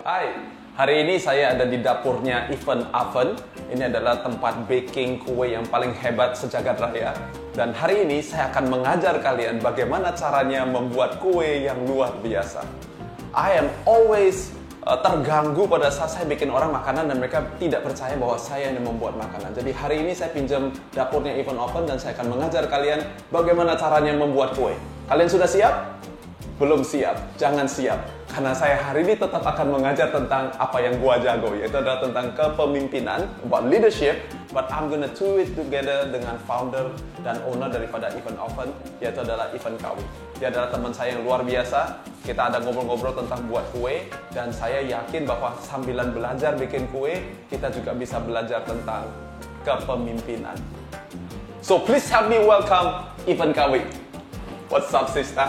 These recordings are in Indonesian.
Hai, hari ini saya ada di dapurnya Even Oven. Ini adalah tempat baking kue yang paling hebat sejagat raya. Dan hari ini saya akan mengajar kalian bagaimana caranya membuat kue yang luar biasa. I am always terganggu pada saat saya bikin orang makanan dan mereka tidak percaya bahwa saya yang membuat makanan. Jadi hari ini saya pinjam dapurnya Even Oven dan saya akan mengajar kalian bagaimana caranya membuat kue. Kalian sudah siap? Belum siap, jangan siap. Karena saya hari ini tetap akan mengajar tentang apa yang gua jago, yaitu adalah tentang kepemimpinan, about leadership. But I'm gonna do it together dengan founder dan owner daripada Even Oven, yaitu adalah Even Kawi. Dia adalah teman saya yang luar biasa. Kita ada ngobrol-ngobrol tentang buat kue, dan saya yakin bahwa sambilan belajar bikin kue, kita juga bisa belajar tentang kepemimpinan. So please help me welcome Even Kawi. What's up, sister?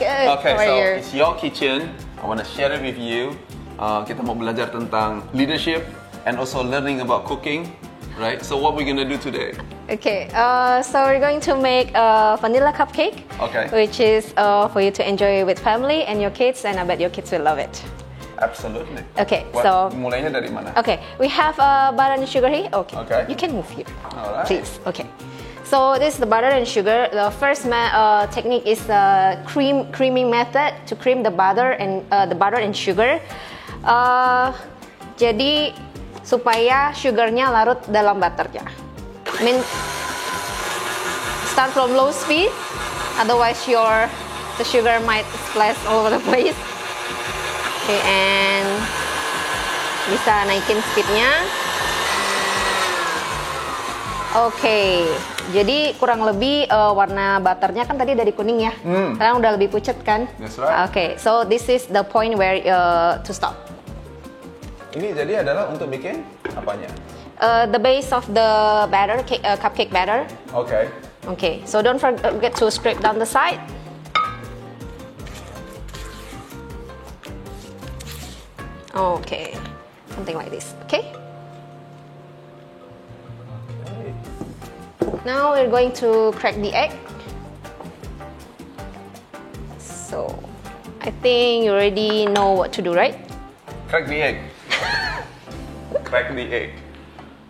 Good. Okay, How are so you? it's your kitchen. I want to share it with you. Kita mau belajar tentang leadership and also learning about cooking, right? So what we're gonna do today? Okay, so we're going to make a vanilla cupcake, Okay. which is for you to enjoy with family and your kids, and I bet your kids will love it. Absolutely. Okay, Mulainya dari mana? Okay, we have butter and sugar here. Okay, Okay. You can move here, Alright. please. Okay. So this is the butter and sugar. The first technique is the creaming method to cream the butter and sugar. Jadi supaya sugarnya larut dalam butternya. Start from low speed, otherwise the sugar might splash all over the place. Okay, and bisa naikin speednya. Oke, jadi kurang lebih warna butternya kan tadi dari kuning ya, sekarang udah lebih pucat kan? That's right. Oke, so this is the point where to stop. Ini jadi adalah untuk bikin apanya? The base of the batter, cupcake batter. Okay. Okay, so don't forget to scrape down the side. Okay, something like this. Okay. Now we're going to crack the egg. So, I think you already know what to do, right? Crack the egg. Crack the egg.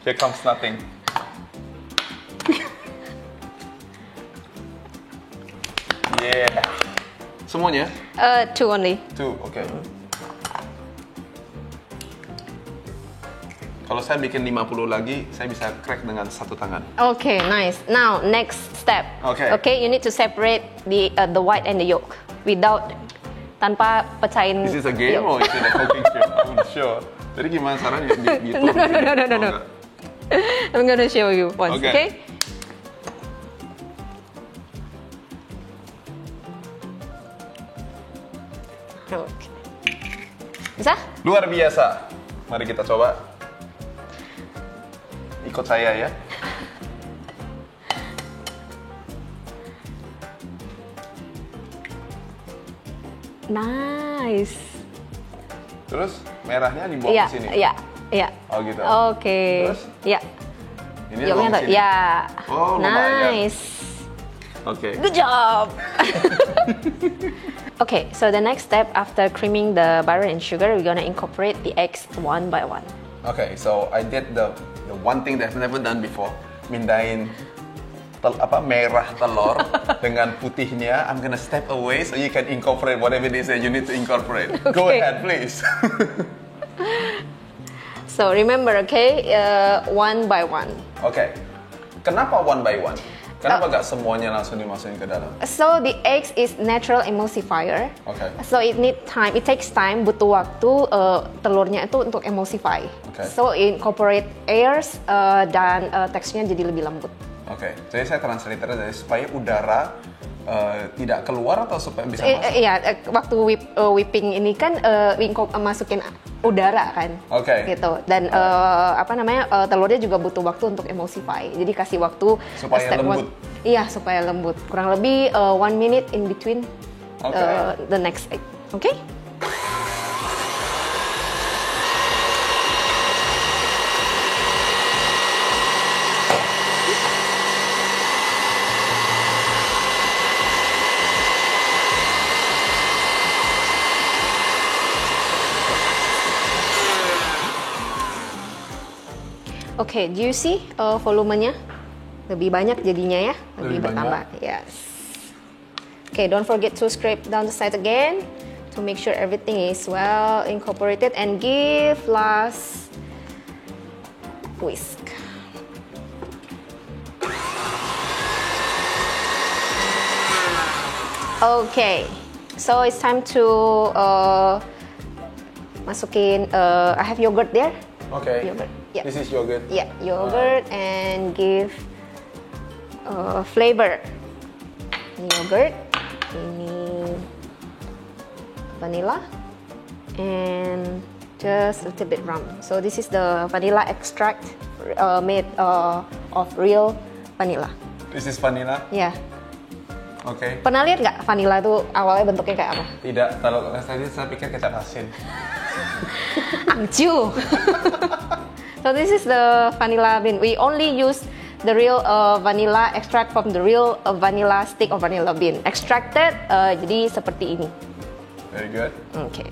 Here comes nothing. Yeah. Semuanya? Two only. Two, okay. Kalau saya bikin 50 lagi, saya bisa crack dengan satu tangan. Okay, nice. Now, next step. Okay. Okay, you need to separate the white and the yolk tanpa pecahin. Is this a game yolk. or is it a cooking show? I'm not sure. Jadi gimana caranya di No. I'm gonna show you once, okay? Okay. Bisa? Luar biasa. Mari kita coba. Ikut saya ya. Nice. Terus merahnya dibuang Iya, ke sini. iya. Oh gitu. Oke. Terus? Iya. Ini Yolknya dibuang ke sini. ya. Oh, lumayan. Nice. Oke. Good job. Okay, so the next step after creaming the butter and sugar, we're gonna incorporate the eggs one by one. Okay, so I did the one thing that I've never done before. Mindahin merah telur dengan putihnya. I'm gonna step away so you can incorporate whatever it is that you need to incorporate. Go Okay. ahead, please. So remember, okay, one by one. Okay. Kenapa one by one? Kenapa gak semuanya langsung dimasukin ke dalam? So the eggs is natural emulsifier. Okay. So it takes time, butuh waktu telurnya itu untuk emulsify. Okay. So incorporate airs dan teksturnya jadi lebih lembut. Oke, jadi saya translate dari supaya udara tidak keluar atau supaya bisa masuk? Iya, waktu whipping ini kan masukin udara kan. Oke. Gitu. Dan telurnya juga butuh waktu untuk emulsify. Jadi kasih waktu Supaya lembut. Iya, supaya lembut. Kurang lebih 1 minute in between Okay. the next egg. Oke? Okay, do you see volumenya? Lebih banyak jadinya ya, lebih bertambah. Yes. Okay, don't forget to scrape down the side again to make sure everything is well incorporated and give last whisk. Okay, so it's time to masukin. I have yogurt there. Okay. Yogurt. Yeah. This is yogurt. Yeah, yogurt and give flavor. Ini yogurt, ini vanilla, and just a little bit rum. So this is the vanilla extract made of real vanilla. This is vanilla. Ya. Yeah. Oke. Okay. Pernah lihat nggak vanilla tuh awalnya bentuknya kayak apa? Tidak. Kalau tadi saya pikir kecap asin. Angju. So this is the vanilla bean. We only use the real vanilla extract from the real vanilla stick or vanilla bean. Extracted, jadi seperti ini. Very good. Okay.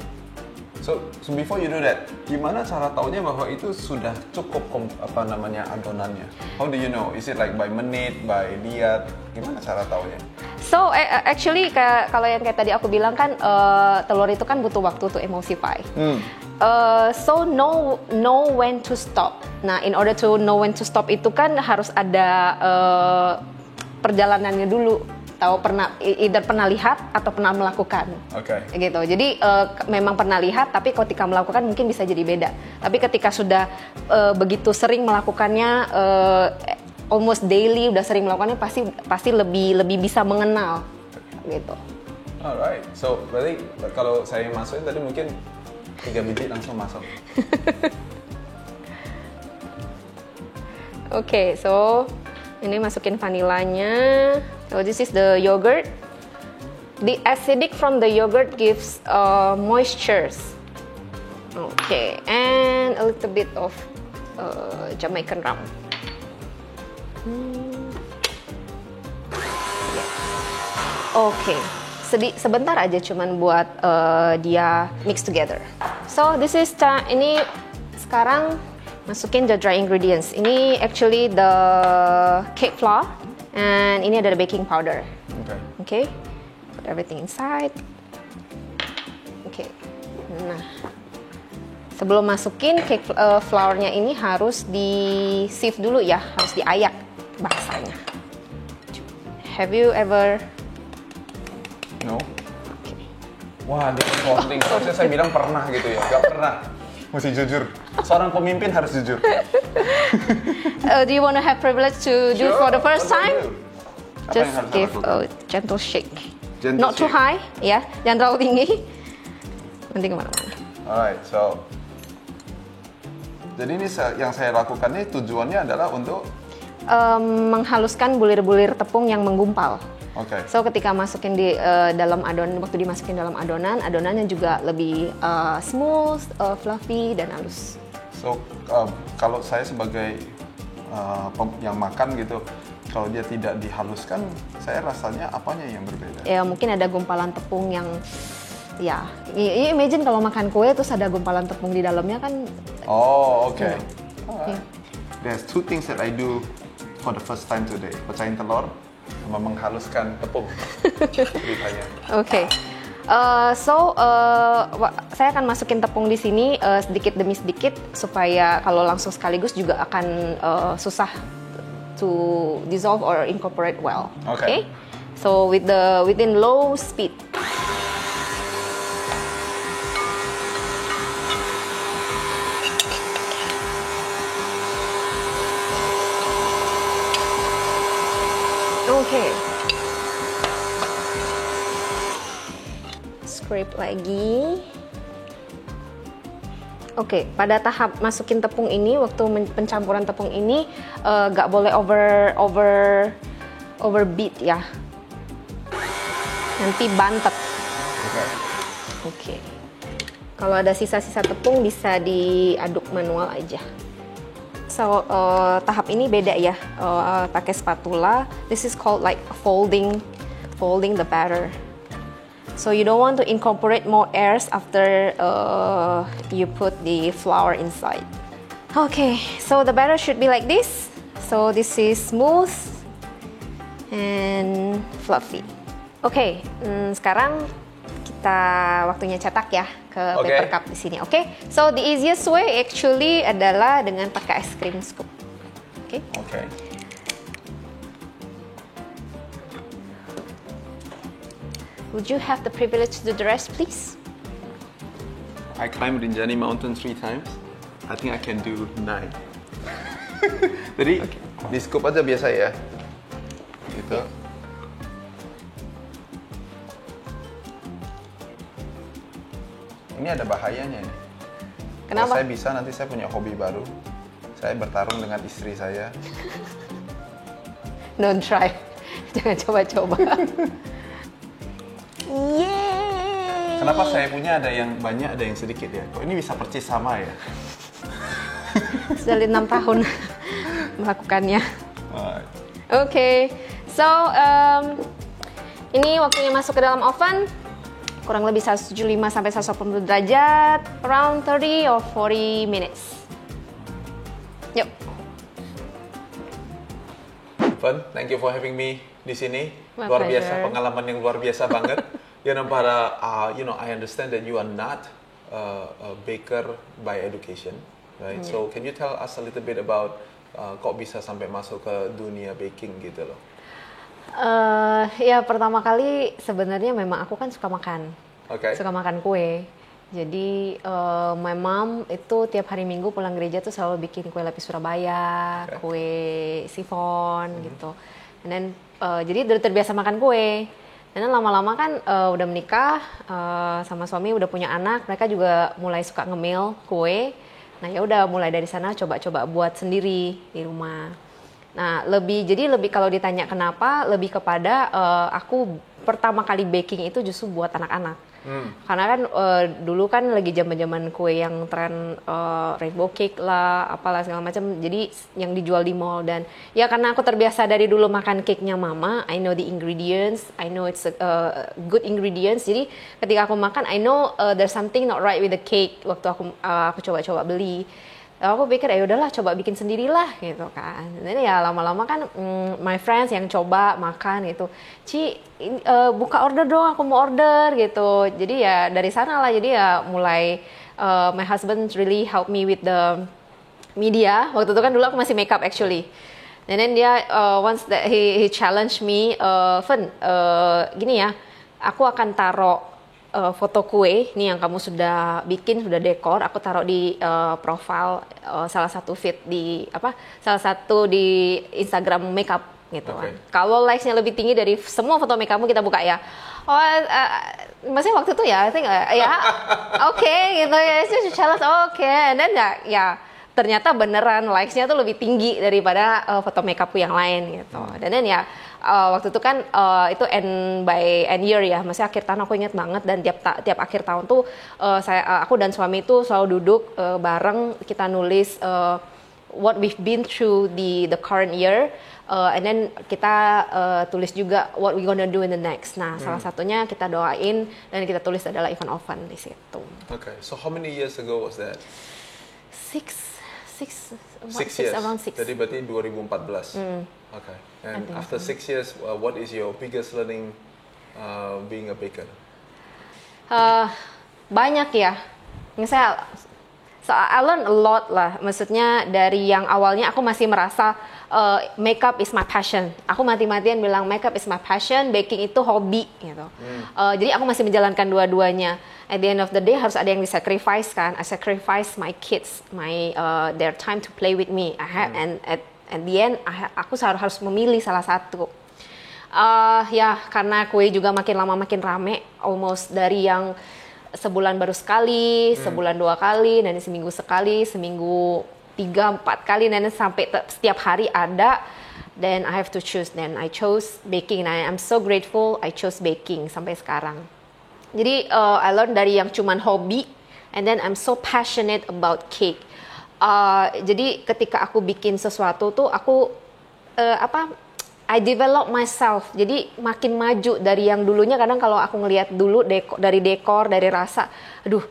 So before you do that, gimana cara taunya bahwa itu sudah cukup adonannya? How do you know? Is it like by menit, by lihat? Gimana cara taunya? So actually kalau yang kayak tadi aku bilang kan telur itu kan butuh waktu to emulsify. So know when to stop. Nah, in order to know when to stop itu kan harus ada perjalanannya dulu. Tahu either pernah lihat atau pernah melakukan. Oke. Okay. Gitu. Jadi memang pernah lihat, tapi ketika melakukan mungkin bisa jadi beda. Tapi ketika sudah begitu sering melakukannya, almost daily, udah sering melakukannya, pasti lebih bisa mengenal. Gitu. Alright. So berarti kalau saya masukin tadi mungkin 3 biji langsung masuk. Okay, so ini masukin vanilanya. So this is the yogurt. The acidic from the yogurt gives moistures. Okay, and a little bit of Jamaican rum. Okay, sebentar aja cuman buat dia mix together. So this is ini sekarang masukin the dry ingredients. Ini actually the cake flour. And ini ada baking powder. Okay. Put everything inside. Okay. Nah, sebelum masukin cake flournya ini harus di sieve dulu ya, harus diayak bahasanya. Have you ever? No. Okay. Wah, dia clothing. Harusnya saya bilang pernah gitu ya, gak pernah. Mesti jujur. Seorang pemimpin harus jujur. Do you want to have privilege to do it for the first time? Just give a gentle shake. shake. Not too high, ya. Jangan terlalu tinggi. Nanti kemana-mana. Alright, so jadi ini yang saya lakukan ini tujuannya adalah untuk menghaluskan bulir-bulir tepung yang menggumpal. Oke. Okay. So ketika masukin di dalam adonan, waktu dimasukin dalam adonan, adonannya juga lebih smooth, fluffy dan halus. So kalau saya sebagai yang makan gitu, kalau dia tidak dihaluskan, saya rasanya apanya yang berbeda? Ya mungkin ada gumpalan tepung yang, ya imagine kalau makan kue terus ada gumpalan tepung di dalamnya kan. Oh, oke. Okay. Yeah. There's 2 things that I do for the first time today. Pecahin telur sama menghaluskan tepung. Ceritanya. Oke. Saya akan masukin tepung di sini sedikit demi sedikit supaya kalau langsung sekaligus juga akan susah to dissolve or incorporate well. Okay. So within low speed. Okay. Scrape lagi. Oke, pada tahap masukin tepung ini, waktu pencampuran tepung ini nggak boleh overbeat ya. Nanti bantet. Oke. Kalau ada sisa-sisa tepung bisa diaduk manual aja. So tahap ini beda ya, pakai spatula. This is called like folding the batter. So you don't want to incorporate more airs after you put the flour inside. Okay, so the batter should be like this. So this is smooth and fluffy. Okay, sekarang kita waktunya cetak ya ke paper cup di sini. Okay, so the easiest way actually adalah dengan pakai ice cream scoop. Okay. Okay. Would you have the privilege to do the rest, please? I climbed Rinjani Mountain 3 times. I think I can do 9. Jadi di scoop aja biasa ya. Gitu. Ini ada bahayanya nih. Kenapa? Kalau saya bisa, nanti saya punya hobi baru. Saya bertarung dengan istri saya. Don't try. Jangan coba-coba. Yeay! Kenapa saya punya ada yang banyak, ada yang sedikit ya? Kok ini bisa persis sama ya? Sudah 6 tahun melakukannya. Oke, so ini waktunya masuk ke dalam oven. Kurang lebih 175 sampai 180 derajat, around 30 or 40 minutes. Yuk. Fun, thank you for having me di sini. My Luar biasa, pleasure. pengalaman yang luar biasa banget. I understand that you are not a baker by education, right? Yeah. So can you tell us a little bit about kok bisa sampai masuk ke dunia baking gitu loh? Ya pertama kali sebenarnya memang aku kan suka makan, suka makan kue. Jadi my mom itu tiap hari Minggu pulang gereja tuh selalu bikin kue lapis Surabaya, kue sifon gitu. And then jadi udah terbiasa makan kue. Dan lama-lama kan udah menikah sama suami, udah punya anak, mereka juga mulai suka ngemil kue. Nah ya udah mulai dari sana coba-coba buat sendiri di rumah. Nah jadi lebih kalau ditanya kenapa, lebih kepada aku pertama kali baking itu justru buat anak-anak. Karena kan dulu kan lagi zaman-zaman kue yang tren rainbow cake lah, apalah segala macam. Jadi yang dijual di mall, dan ya karena aku terbiasa dari dulu makan cake-nya mama, I know the ingredients, I know it's good ingredients. Jadi ketika aku makan, I know there's something not right with the cake waktu aku coba-coba beli. Aku pikir ya udahlah coba bikin sendirilah gitu kan. Dan ya lama-lama kan my friends yang coba makan gitu, buka order dong, aku mau order gitu. Jadi ya dari sana lah, jadi ya mulai my husband really help me with the media. Waktu itu kan dulu aku masih makeup actually. And then dia once that he challenged me, gini ya, aku akan taruh foto kue nih yang kamu sudah bikin, sudah dekor, aku taruh di profile salah satu feed salah satu di Instagram makeup gitu kan. Kalau likes-nya lebih tinggi dari semua foto makeupmu kita buka ya. Maksudnya waktu itu ya, oke gitu ya, itu challenge oke. And then ya ternyata beneran likes-nya tuh lebih tinggi daripada foto makeupku yang lain gitu. Dan then ya waktu itu kan itu end year ya, maksudnya akhir tahun, aku ingat banget. Dan tiap akhir tahun tuh aku dan suami itu selalu duduk bareng, kita nulis what we've been through the current year, and then kita tulis juga what we gonna do in the next. Nah salah satunya kita doain dan kita tulis adalah event oven di situ. Okay, so how many years ago was that? Six years. Around 6. Jadi berarti 2014. Okay. And after 6 years, what is your biggest learning being a baker? Banyak ya. Misalnya, I learn a lot lah. Maksudnya dari yang awalnya aku masih merasa makeup is my passion. Aku mati-matian bilang makeup is my passion, baking itu hobi gitu. Jadi aku masih menjalankan dua-duanya. At the end of the day harus ada yang disacrifice kan. I sacrifice my kids, their time to play with me. And at the end aku harus memilih salah satu. Ya karena kue juga makin lama makin rame, almost dari yang sebulan baru sekali, sebulan 2 kali, dan seminggu sekali, seminggu 3-4 kali, dan sampai setiap hari ada. Then I have to choose. Then I chose baking, and I am so grateful I chose baking sampai sekarang. Jadi I learn dari yang cuman hobi, and then I'm so passionate about cake. Jadi ketika aku bikin sesuatu tuh aku I develop myself. Jadi makin maju dari yang dulunya. Kadang kalau aku ngelihat dulu dari dekor, dari rasa, aduh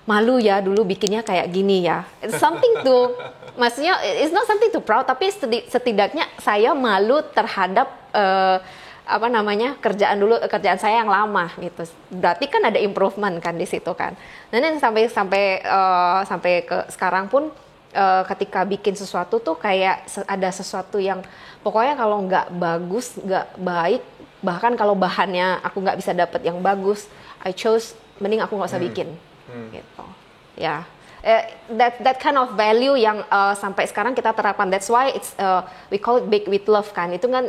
malu ya dulu bikinnya kayak gini ya. It's something to, maksudnya it's not something to proud, tapi setidaknya saya malu terhadap apa namanya kerjaan saya yang lama gitu. Berarti kan ada improvement kan di situ kan. Nah ini sampai ke sekarang pun ketika bikin sesuatu tuh kayak ada sesuatu yang pokoknya kalau nggak bagus, nggak baik, bahkan kalau bahannya aku nggak bisa dapat yang bagus, I chose mending aku nggak usah bikin gitu ya. That kind of value yang sampai sekarang kita terapkan. That's why it's we call it bake with love kan. Itu kan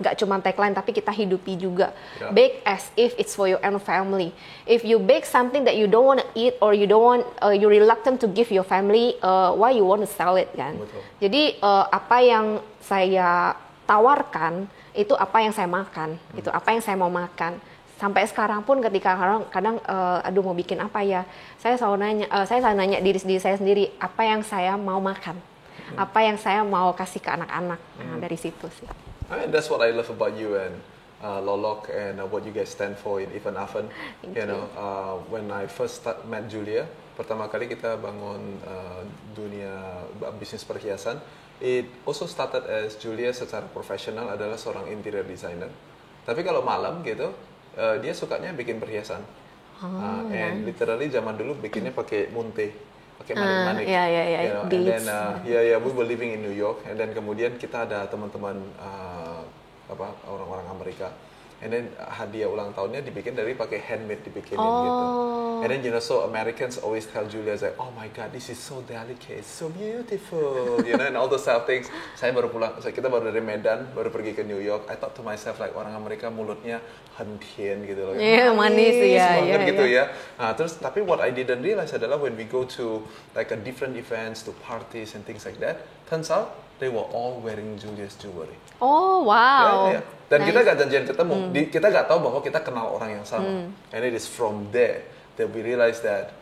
nggak cuma tagline tapi kita hidupi juga. Yeah. Bake as if it's for your own family. If you bake something that you don't want to eat or you don't want, you reluctant to give your family, why you want to sell it kan? Betul. Jadi apa yang saya tawarkan itu apa yang saya makan, itu apa yang saya mau makan. Sampai sekarang pun ketika kadang aduh mau bikin apa ya, saya selalu nanya diri saya sendiri apa yang saya mau makan, apa yang saya mau kasih ke anak-anak. Nah, dari situ sih. That's what I love about you and Lolok and what you guys stand for in Even Aven. You know, when I first met Julia, pertama kali kita bangun dunia bisnis perhiasan, it also started as Julia secara profesional adalah seorang interior designer. Tapi kalau malam gitu, dia sukanya bikin perhiasan, and literally zaman dulu bikinnya pakai munte, pakai manik-manik, you know, and then we were living in New York, and then kemudian kita ada teman-teman orang-orang Amerika, and then hadiah ulang tahunnya dibikin dari pakai handmade dibikinin gitu, and then you know so Americans always tell Julia like, oh my god this is so delicate, so beautiful, you know, and all those type of things. Saya baru pulang, kita baru dari Medan, baru pergi ke New York. I thought to myself like orang Amerika mulutnya hentien gitu loh, manis ya, gitu ya. Nah, terus tapi what I didn't realize adalah when we go to like a different events, to parties and things like that, turns out they were all wearing Julia's jewelry. Oh wow. Dan nice. Kita gak janjian ketemu, kita gak tahu bahwa kita kenal orang yang sama. And it is from there that we realize that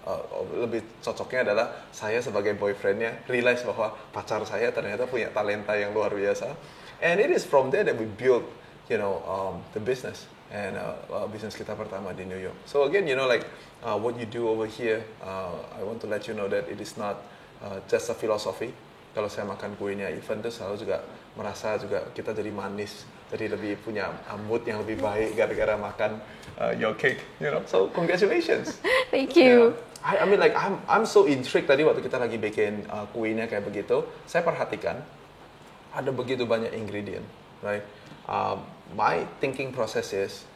lebih cocoknya adalah saya sebagai boyfriendnya realize bahwa pacar saya ternyata punya talenta yang luar biasa. And it is from there that we build, you know, the business and bisnis kita pertama di New York. So again, you know, like what you do over here, I want to let you know that it is not just a philosophy. Kalau saya makan kuenya Even tuh selalu juga merasa juga kita jadi manis, jadi lebih punya mood yang lebih baik gara-gara makan your cake, you know. So congratulations. Thank you. Yeah. I mean like I'm so intrigued tadi waktu kita lagi bikin kuenya kayak begitu, saya perhatikan ada begitu banyak ingredient, right? My thinking process is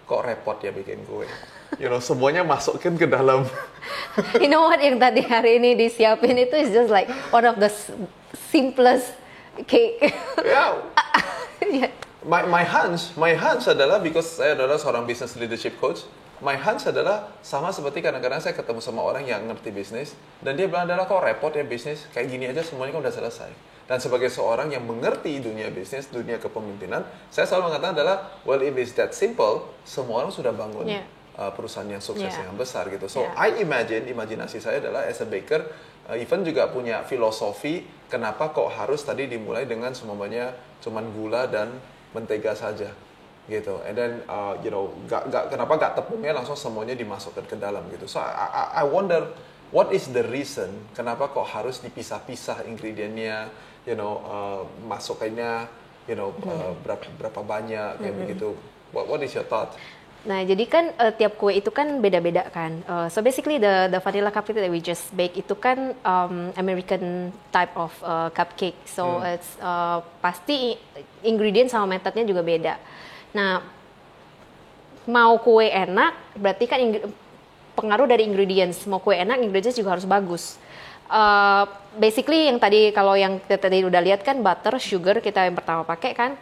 kok repot ya bikin kue. You know, semuanya masukin ke dalam. You know what, yang tadi hari ini disiapin itu is just like one of the simplest cake. Yeah. Yeah. My hunch adalah because saya adalah seorang business leadership coach. My hunch adalah sama seperti kadang-kadang saya ketemu sama orang yang ngerti bisnis dan dia bilang adalah kok repot ya bisnis, kayak gini aja semuanya kan udah selesai. Dan sebagai seorang yang mengerti dunia bisnis, dunia kepemimpinan, saya selalu mengatakan adalah well if it's that simple, semua orang sudah bangun. Yeah. Perusahaan yang sukses yang besar gitu. So I imajinasi saya adalah as a baker, Even juga punya filosofi kenapa kok harus tadi dimulai dengan semuanya cuman gula dan mentega saja gitu. And then you know, kenapa gak tepungnya langsung semuanya dimasukkan ke dalam gitu. So I wonder what is the reason kenapa kok harus dipisah-pisah ingredientnya, you know, masukannya, you know, berapa banyak kayak begitu. What is your thought? Nah, jadi kan tiap kue itu kan beda-beda kan. So basically the vanilla cupcake that we just bake itu kan American type of cupcake. So it's pasti ingredient sama metodenya juga beda. Nah, mau kue enak berarti kan pengaruh dari ingredients. Mau kue enak ingredients juga harus bagus. Basically yang tadi kalau yang kita tadi udah lihat kan butter, sugar kita yang pertama pakai kan.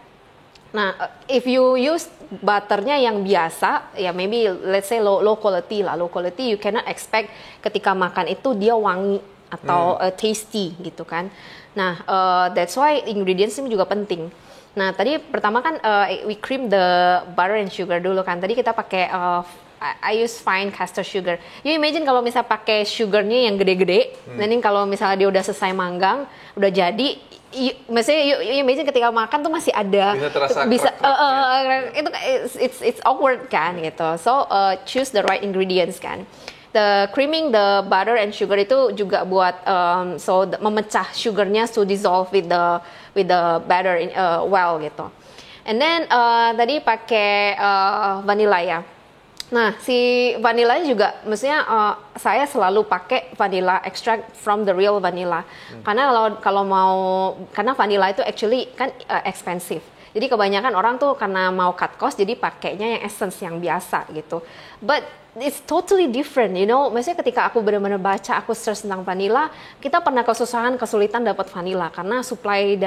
Nah, if you use butternya yang biasa, ya maybe let's say low quality lah. Low quality you cannot expect ketika makan itu dia wangi atau tasty gitu kan. Nah, that's why ingredients ini juga penting. Nah, tadi pertama kan we cream the butter and sugar dulu kan. Tadi kita pakai I use fine castor sugar. You imagine kalau misalnya pakai sugarnya yang gede-gede, nanti kalau misalnya dia udah selesai manggang, udah jadi, maksudnya you imagine ketika makan tuh masih ada bisa itu it's awkward kan gitu. So choose the right ingredients kan. the creaming the butter and sugar itu juga buat memecah sugarnya to dissolve with the batter well gitu. And then tadi pakai vanilla ya. Nah, si vanilla juga, maksudnya saya selalu pakai vanilla extract from the real vanilla. Karena karena vanilla itu actually kan expensive. Jadi kebanyakan orang tuh karena mau cut cost, jadi pakainya yang essence yang biasa gitu. But it's totally different, you know. Maksudnya ketika aku benar-benar baca, aku search tentang vanilla, kita pernah kesulitan dapat vanilla karena supply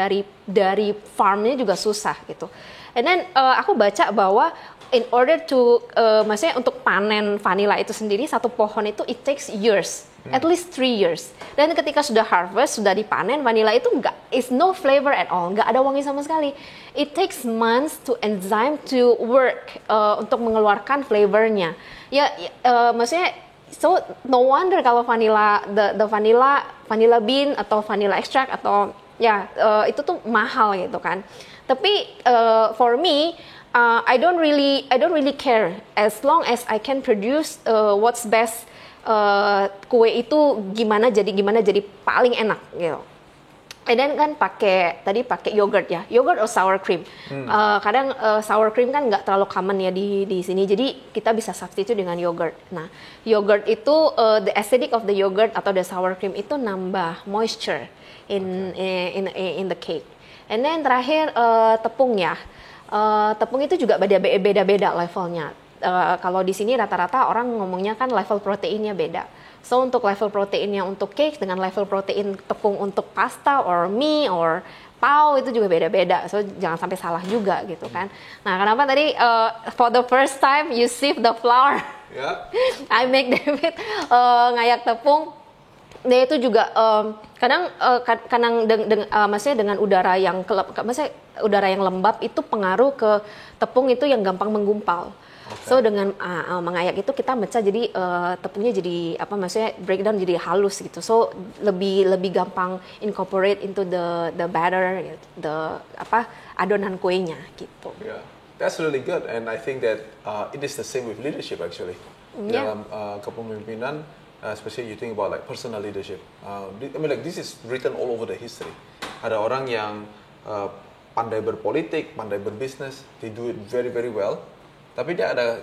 dari farmnya juga susah gitu. And then aku baca bahwa in order to, maksudnya untuk panen vanilla itu sendiri, satu pohon itu it takes years, at least 3 years. Dan ketika sudah harvest, sudah dipanen, vanilla itu is no flavor at all, nggak ada wangi sama sekali. It takes months to enzyme to work untuk mengeluarkan flavornya. Maksudnya, so no wonder kalau vanilla, the vanilla bean atau vanilla extract atau itu tuh mahal gitu kan. Tapi for me, I don't really care as long as I can produce what's best. Kue itu gimana jadi paling enak gitu. And then kan pakai yogurt ya, yogurt atau sour cream. Kadang sour cream kan nggak terlalu common ya di sini, jadi kita bisa substitute dengan yogurt. Nah, yogurt itu the acidic of the yogurt atau the sour cream itu nambah moisture in the cake. And then terakhir tepung ya. Tepung itu juga beda-beda levelnya. Kalau di sini rata-rata orang ngomongnya kan level proteinnya beda. So untuk level proteinnya untuk cake dengan level protein tepung untuk pasta or mie or pao itu juga beda-beda. So jangan sampai salah juga gitu kan. Nah, kenapa tadi for the first time you sieve the flour? Yeah. I make David ngayak tepung. Dia itu juga kadang maksudnya dengan udara yang udara yang lembab itu pengaruh ke tepung itu yang gampang menggumpal. Okay. So dengan mengayak itu kita mecah jadi tepungnya jadi maksudnya breakdown jadi halus gitu. So lebih gampang incorporate into the batter, adonan kuenya gitu. Yeah, that's really good, and I think that it is the same with leadership actually. Dalam kepemimpinan, especially you think about like personal leadership. I mean like this is written all over the history. Ada orang yang pandai berpolitik, pandai berbisnis, they do it very very well. Tapi dia ada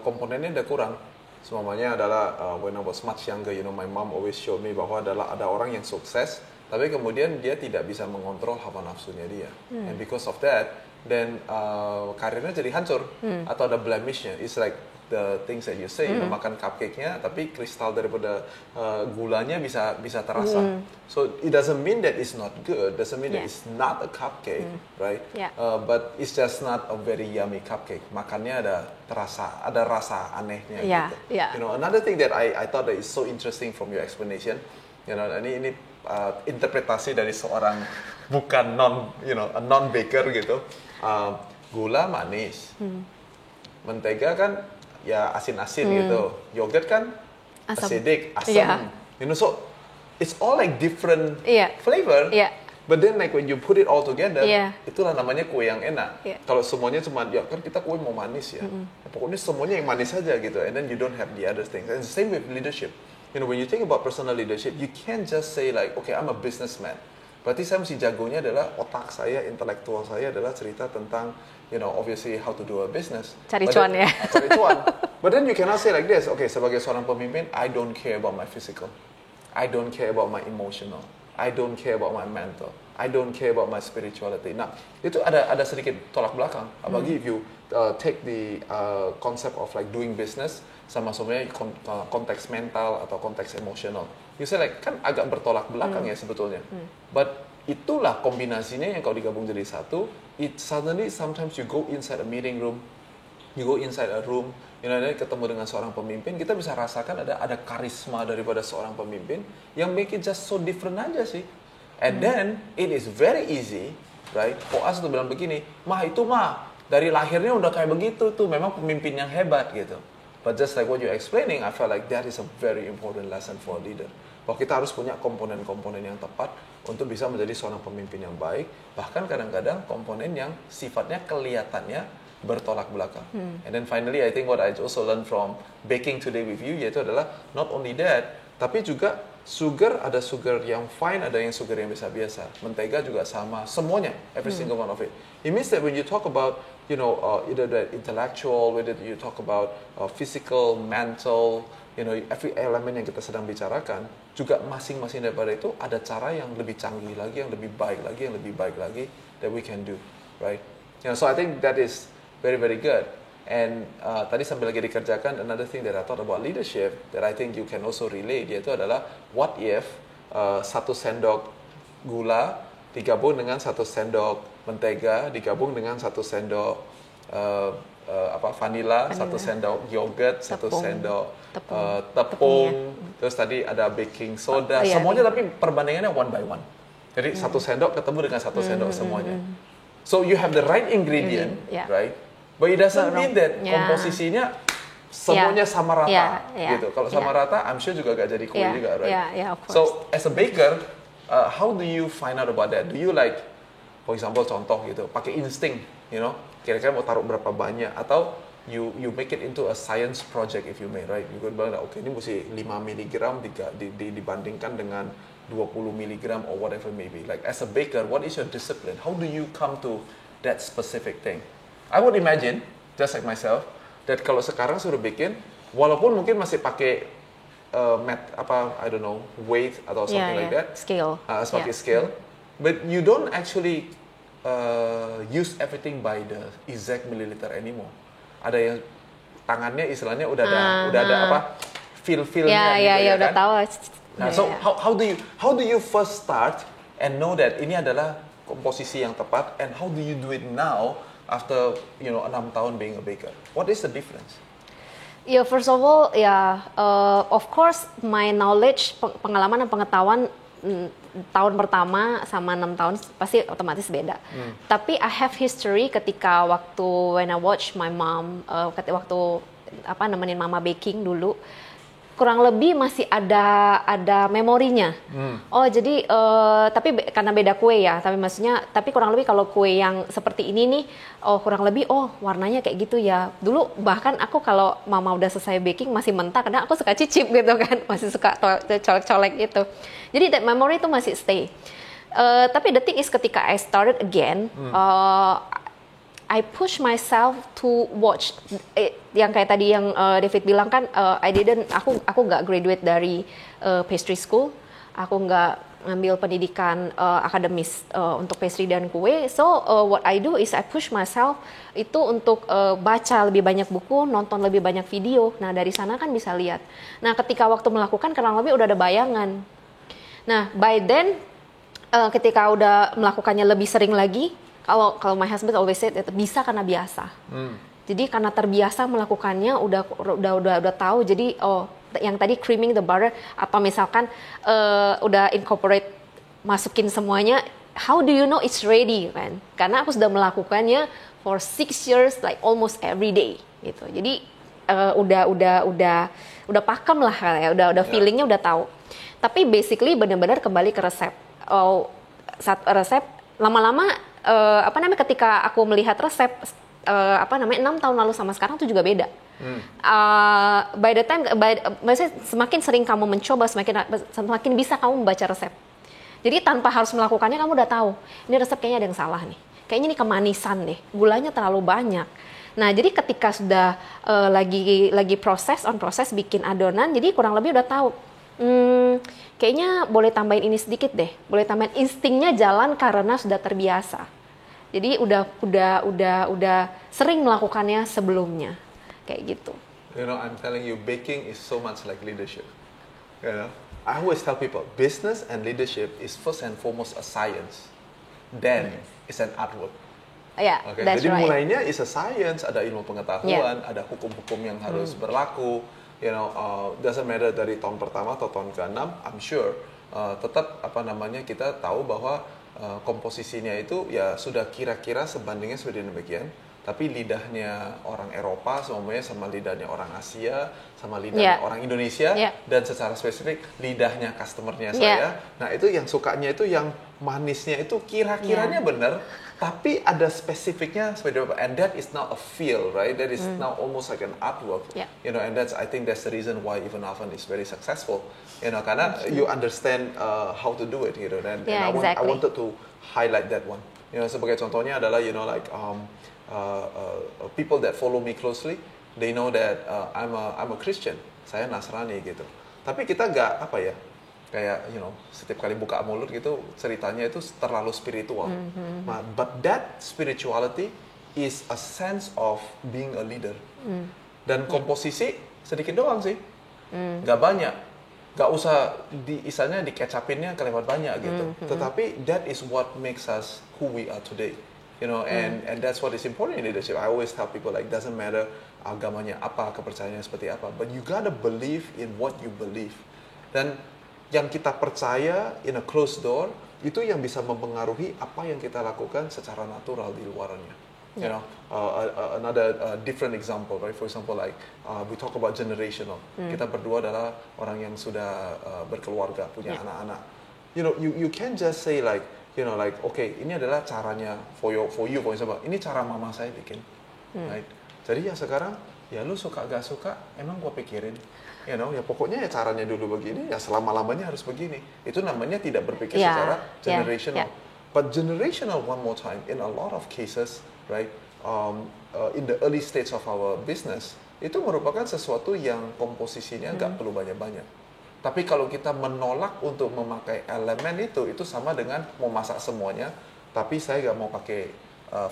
komponennya ada kurang. Semuanya adalah when I was much younger, you know, my mom always showed me bahwa ada orang yang sukses, tapi kemudian dia tidak bisa mengontrol hawa nafsunya dia. And because of that, then karirnya jadi hancur atau ada blemishnya. It's like the things that you say, makan cupcake-nya, tapi kristal daripada gulanya bisa terasa. So it doesn't mean that it's not good, doesn't mean that it's not a cupcake, right? Yeah. But it's just not a very yummy cupcake. Makannya ada rasa anehnya gitu. Yeah. You know, another thing that I thought that is so interesting from your explanation, you know, ini interpretasi dari seorang bukan non baker gitu. Gula manis, mentega kan ya asin-asin gitu, yogurt kan acidic, asam, you know, so it's all like different flavor, but then like when you put it all together, itulah namanya kue yang enak. Kalau semuanya cuma ya kan kita kue mau manis ya, pokoknya semuanya yang manis saja gitu, and then you don't have the other things. And the same with leadership, you know, when you think about personal leadership, you can't just say like, okay, I'm a businessman. Berarti saya mesti jagonya adalah otak saya, intelektual saya adalah cerita tentang, you know, obviously how to do a business. Cari cuan ya. Cari cuan. But then you cannot say like this, okay, sebagai seorang pemimpin, I don't care about my physical. I don't care about my emotional. I don't care about my mental. I don't care about my spirituality. Nah, itu ada sedikit tolak belakang. Apalagi if you take the concept of like doing business sama-sama konteks mental atau konteks emosional. You say like kan agak bertolak belakang ya sebetulnya. But itulah kombinasinya yang kalau digabung jadi satu, it suddenly sometimes you go inside a meeting room, you go inside a room, you know, ketemu dengan seorang pemimpin, kita bisa rasakan ada karisma daripada seorang pemimpin yang make it just so different aja sih. And then it is very easy, right? For us to bilang begini, itu dari lahirnya udah kayak begitu tuh, memang pemimpin yang hebat gitu. But just like what you're explaining, I feel like that is a very important lesson for a leader. Bahwa kita harus punya komponen-komponen yang tepat untuk bisa menjadi seorang pemimpin yang baik. Bahkan kadang-kadang komponen yang sifatnya kelihatannya bertolak belakang. And then finally, I think what I also learned from baking today with you yaitu adalah not only that, tapi juga sugar, ada sugar yang fine, ada yang sugar yang biasa-biasa. Mentega juga sama, semuanya, every single one of it. It means that when you talk about, either the intellectual, whether you talk about physical, mental, every element yang kita sedang bicarakan, juga masing-masing daripada itu ada cara yang lebih canggih lagi, yang lebih baik lagi, that we can do, right? So I think that is very, very good. And tadi sambil lagi dikerjakan, another thing that I thought about leadership that I think you can also relate, yaitu adalah what if 1 sendok gula digabung dengan 1 sendok mentega, digabung dengan 1 sendok vanila, 1 sendok yogurt, 1 sendok tepung, terus tadi ada baking soda, semuanya tapi perbandingannya one by one. Jadi 1 sendok ketemu dengan 1 sendok semuanya. So you have the right ingredient, right? But it doesn't mean that komposisinya semuanya sama rata, gitu. Kalau sama rata, I'm sure juga gak jadi kue juga, right? Of course. So as a baker, how do you find out about that? Do you like, for example, contoh gitu, pakai insting, kira-kira mau taruh berapa banyak, atau you make it into a science project if you may, right? You could bilang, okay, ini mesti 5 mg dibandingkan dengan 20 mg or whatever maybe. Like as a baker, what is your discipline? How do you come to that specific thing? I would imagine, just like myself, that kalau sekarang suruh bikin, walaupun mungkin masih pakai I don't know, weight atau something like that, scale, pakai scale, but you don't actually use everything by the exact milliliter anymore. Ada yang tangannya istilahnya udah ada feel-feelnya gitu udah kan? tahu. Nah, so how do you first start and know that ini adalah komposisi yang tepat, and how do you do it now after 6 tahun being a baker? What is the difference? First of all, of course my knowledge, pengalaman dan pengetahuan tahun pertama sama 6 tahun pasti otomatis beda. Tapi I have history ketika when I watch my mom, waktu nemenin mama baking dulu, kurang lebih masih ada memorinya. Oh jadi tapi karena beda kue ya, tapi kurang lebih kalau kue yang seperti ini nih, kurang lebih warnanya kayak gitu ya. Dulu bahkan aku kalau mama udah selesai baking masih mentah, kadang aku suka cicip gitu kan, masih suka colek-colek gitu. Jadi that memory itu masih stay. Tapi the thing is ketika I started again, I push myself to watch yang kayak tadi yang David bilang kan, aku nggak graduate dari pastry school, aku nggak ngambil pendidikan akademis untuk pastry dan kue. So what I do is I push myself itu untuk baca lebih banyak buku, nonton lebih banyak video. Nah dari sana kan bisa lihat. Nah ketika waktu melakukan kurang lebih udah ada bayangan. Nah by then ketika udah melakukannya lebih sering lagi, kalau my husband always said itu bisa karena biasa. Jadi karena terbiasa melakukannya udah tahu. Jadi yang tadi creaming the butter atau misalkan udah incorporate masukin semuanya, how do you know it's ready kan? Karena aku sudah melakukannya for 6 years like almost every day gitu. Jadi udah pakem lah ya, udah feelingnya udah tahu. Tapi basically benar-benar kembali ke resep. Resep lama-lama ketika aku melihat resep 6 tahun lalu sama sekarang itu juga beda. Maksudnya semakin sering kamu mencoba, semakin bisa kamu membaca resep. Jadi tanpa harus melakukannya kamu udah tahu, ini resep kayaknya ada yang salah nih. Kayaknya ini kemanisan deh, gulanya terlalu banyak. Nah, jadi ketika sudah lagi proses bikin adonan, jadi kurang lebih udah tahu. Kayaknya boleh tambahin ini sedikit deh, boleh tambahin, instingnya jalan karena sudah terbiasa. Jadi udah sering melakukannya sebelumnya, kayak gitu. I'm telling you, baking is so much like leadership. I always tell people, business and leadership is first and foremost a science, then it's an artwork. Okay? That's Jadi right. mulainya is a science, ada ilmu pengetahuan, ada hukum-hukum yang harus berlaku. Doesn't matter dari tahun pertama atau tahun ke-6, I'm sure tetap kita tahu bahwa komposisinya itu ya sudah kira-kira sebandingnya sudah demikian. tapi lidahnya orang Eropa semuanya sama lidahnya orang Asia, sama lidahnya orang Indonesia, dan secara spesifik lidahnya customernya saya. Nah itu yang sukanya itu yang manisnya itu kira-kiranya benar, tapi ada spesifiknya seperti apa. And that is not a feel, right? That is now almost like an artwork, you know. And I think that's the reason why Even Oven is very successful, you know, karena you understand how to do it, you know. And I wanted to highlight that one. You know, sebagai contohnya adalah, you know, like people that follow me closely, they know that I'm a Christian. Saya Nasrani gitu. Tapi kita nggak apa ya, kayak you know, setiap kali buka mulut gitu ceritanya itu terlalu spiritual. But that spirituality is a sense of being a leader. Dan komposisi sedikit doang sih, nggak banyak. Gak usah istilahnya dikecapinnya kelewat banyak gitu. Tetapi that is what makes us who we are today. You know, and that's what is important in leadership. I always tell people like doesn't matter agamanya apa, kepercayaannya seperti apa, but you gotta believe in what you believe. Dan yang kita percaya in a closed door itu yang bisa mempengaruhi apa yang kita lakukan secara natural di luarannya. You know, another different example, right? For example, like we talk about generational. Kita berdua adalah orang yang sudah berkeluarga, punya anak-anak. You know, you can't just say like, you know, like, okay, ini adalah caranya for you, for example. Ini cara mama saya bikin, right? Jadi ya sekarang, ya lu suka gak suka, emang gua pikirin. You know, ya pokoknya ya caranya dulu begini, ya selama-lamanya harus begini. Itu namanya tidak berpikir secara generational. But generational, one more time, in a lot of cases, right, in the early stage of our business, itu merupakan sesuatu yang komposisinya nggak perlu banyak-banyak. Tapi kalau kita menolak untuk memakai elemen itu sama dengan mau masak semuanya, tapi saya nggak mau pakai